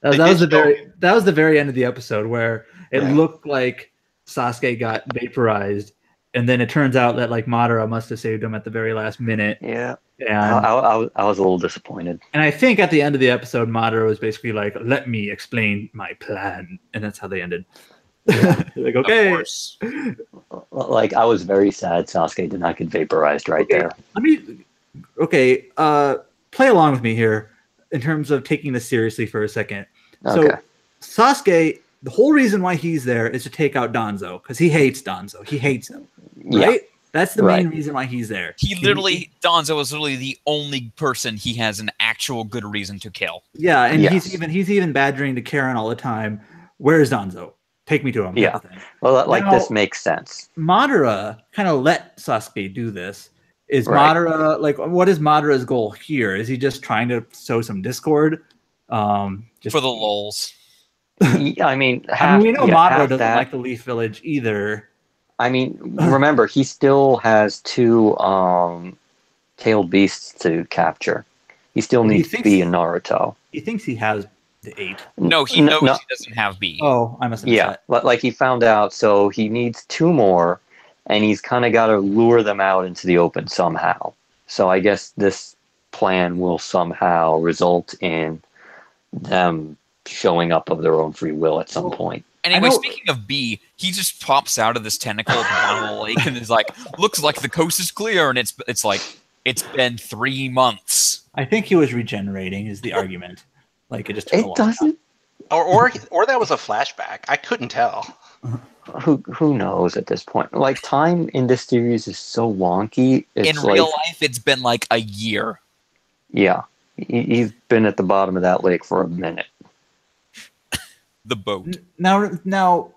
That They was the did very end of the episode where it Yeah. looked like Sasuke got vaporized, and then it turns out that like Madara must have saved him at the very last minute. Yeah. And I was a little disappointed. and I think at the end of the episode, Madara was basically like, "Let me explain my plan," and that's how they ended. Like, okay, Of course. Like, I was very sad Sasuke did not get vaporized right Okay. there. let me. Okay, play along with me here in terms of taking this seriously for a second. Okay. So Sasuke, the whole reason why he's there is to take out Danzo because he hates Danzo. He hates him, Yeah. right? That's the main Right. reason why he's there. Danzo is literally the only person he has an actual good reason to kill. Yeah, and Yes. he's even badgering to Karen all the time. Where's Danzo? Take me to him. Yeah. type of thing. Well, like, Now- this makes sense. Madara kind of let Sasuke do this. Is Right. Madara like what is Madara's goal here? Is he just trying to sow some discord? Just For the lulz. I mean, we know yeah, Madara half doesn't that. like the Leaf Village either. I mean, remember, he still has two tailed beasts to capture. He still He needs to thinks- be a Naruto. He thinks he has the 8. No, he knows he doesn't have B. Oh, I must have missed Yeah, that. but like he found out, so he needs two more, and he's kind of got to lure them out into the open somehow. So I guess this plan will somehow result in them showing up of their own free will at some point. Anyway, know- speaking of B, he just pops out of this tentacle at the bottom of the lake and is like, looks like the coast is clear, and it's like, it's been 3 months. I think he was regenerating is the argument. Like it just took a It long doesn't. or that was a flashback. I couldn't tell. Who knows at this point? Like, time in this series is so wonky. It's In like, real life, it's been like a year. yeah, he's been at the bottom of that lake for a minute. The boat. Now,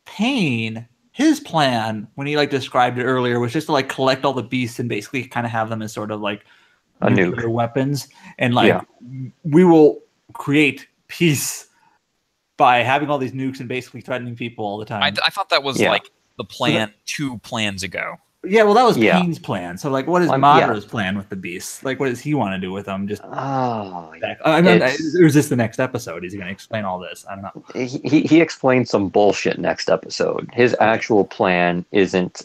Pain, his plan when he like described it earlier was just to like collect all the beasts and basically kind of have them as sort of like A nuclear nuke. weapons, and like Yeah. we will create peace by having all these nukes and basically threatening people all the time. I thought that was Yeah. like the plan 2 plans ago. Yeah, well, that was Yeah. Pain's plan. So, like, what is Yeah. Madara's plan with the beasts? Like, what does he want to do with them? Just Oh, I mean, It's- or is this the next episode? Is he going to explain all this? I don't know. he explains some bullshit next episode. His actual plan isn't,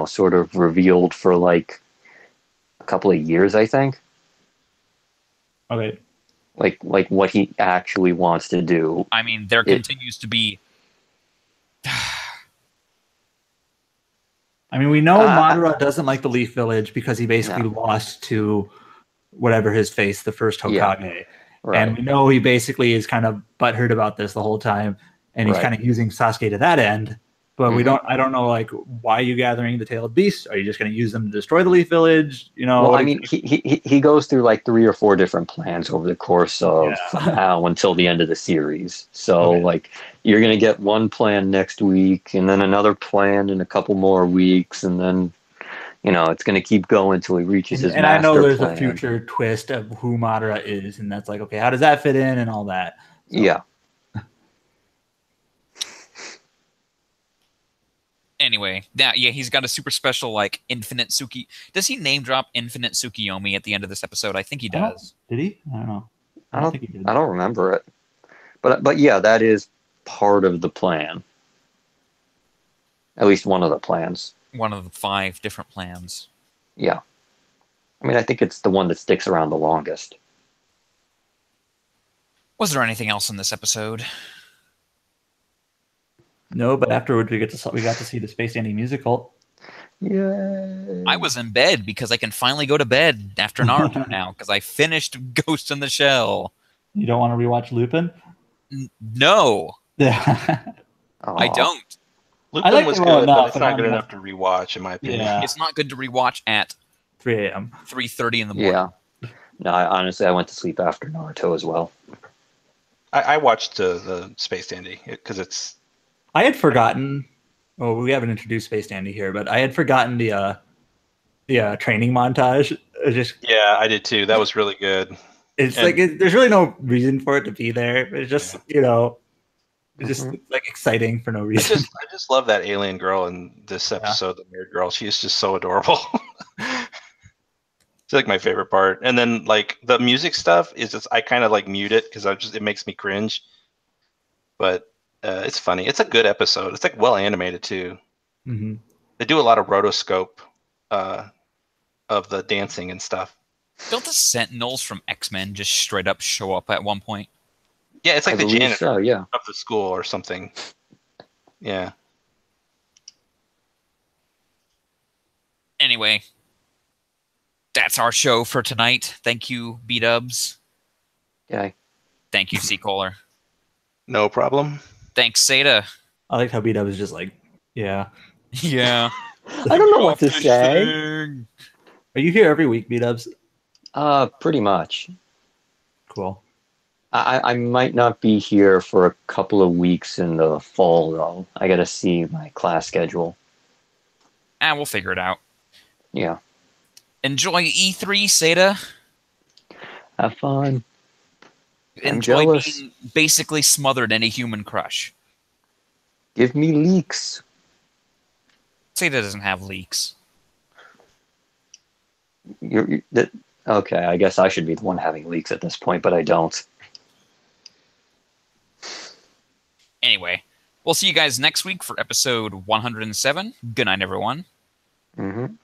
sort of revealed for like a couple of years, I think. Okay. Like what he actually wants to do. I mean, there continues to be. I mean, we know Madara doesn't like the Leaf Village because he basically lost to whatever his face, the first Hokage. Right. And we know he basically is kind of butthurt about this the whole time, and he's Right. kind of using Sasuke to that end. But I don't know, like, why are you gathering the tailed beasts? Are you just going to use them to destroy the Leaf Village? Well, I mean, he goes through like 3 or 4 different plans over the course of now until the end of the series. So, like, you're going to get one plan next week, and then another plan in a couple more weeks, and then, it's going to keep going until he reaches his and I master know there's plan. a future twist of who Madara is, and that's like, okay, how does that fit in and all that? So, Yeah. Anyway, yeah, he's got a super special like infinite Suki. Does he name drop infinite Tsukiyomi at the end of this episode? I think he does. Did he? I don't know. I I don't don't think he did. I don't remember it. But yeah, that is part of the plan. At least one of the plans. One of the 5 different plans. Yeah. I mean, I think it's the one that sticks around the longest. Was there anything else in this episode? No, but afterwards we got to see the Space Dandy musical. Yeah. I was in bed because I can finally go to bed after Naruto now because I finished Ghost in the Shell. You don't want to rewatch Lupin? No, Yeah. I don't. Lupin like was the good, one enough, but it's but not not good enough. enough to rewatch, in my opinion. Yeah. It's not good to rewatch at 3 a.m. 3:30 in the morning. Yeah. No, honestly, I went to sleep after Naruto as well. I watched the Space Dandy because it's. I had forgotten. Oh, we haven't introduced Space Dandy here, but I had forgotten the training montage. Yeah, I did too. That was really good. It's And- like there's really no reason for it to be there. It's just it's just like exciting for no reason. I just love that alien girl in this episode, the weird girl. She is just so adorable. It's like my favorite part. And then like the music stuff is just I kind of like mute it because it makes me cringe. But it's funny. It's a good episode. It's like well animated too. Mm-hmm. They do a lot of rotoscope of the dancing and stuff. Don't the Sentinels from X-Men just straight up show up at one point? Yeah, it's like I the believe janitor so, yeah. of the school or something. Yeah. Anyway, that's our show for tonight. Thank you, B-Dubs. Okay. Thank you, C-Kohler. No problem. Thanks, Seda. I like how B Dub is just like, yeah. Yeah. I don't know what to say. Are you here every week, B Dubs? Pretty much. Cool. I might not be here for a couple of weeks in the fall, though. I gotta see my class schedule. We'll figure it out. Yeah. Enjoy E3, Seda. Have fun. I'm Enjoy jealous. being basically smothered in a human crush. Give me leaks. Seda doesn't have leaks. Okay, I guess I should be the one having leaks at this point, but I don't. Anyway, we'll see you guys next week for episode 107. Good night, everyone. Mm-hmm.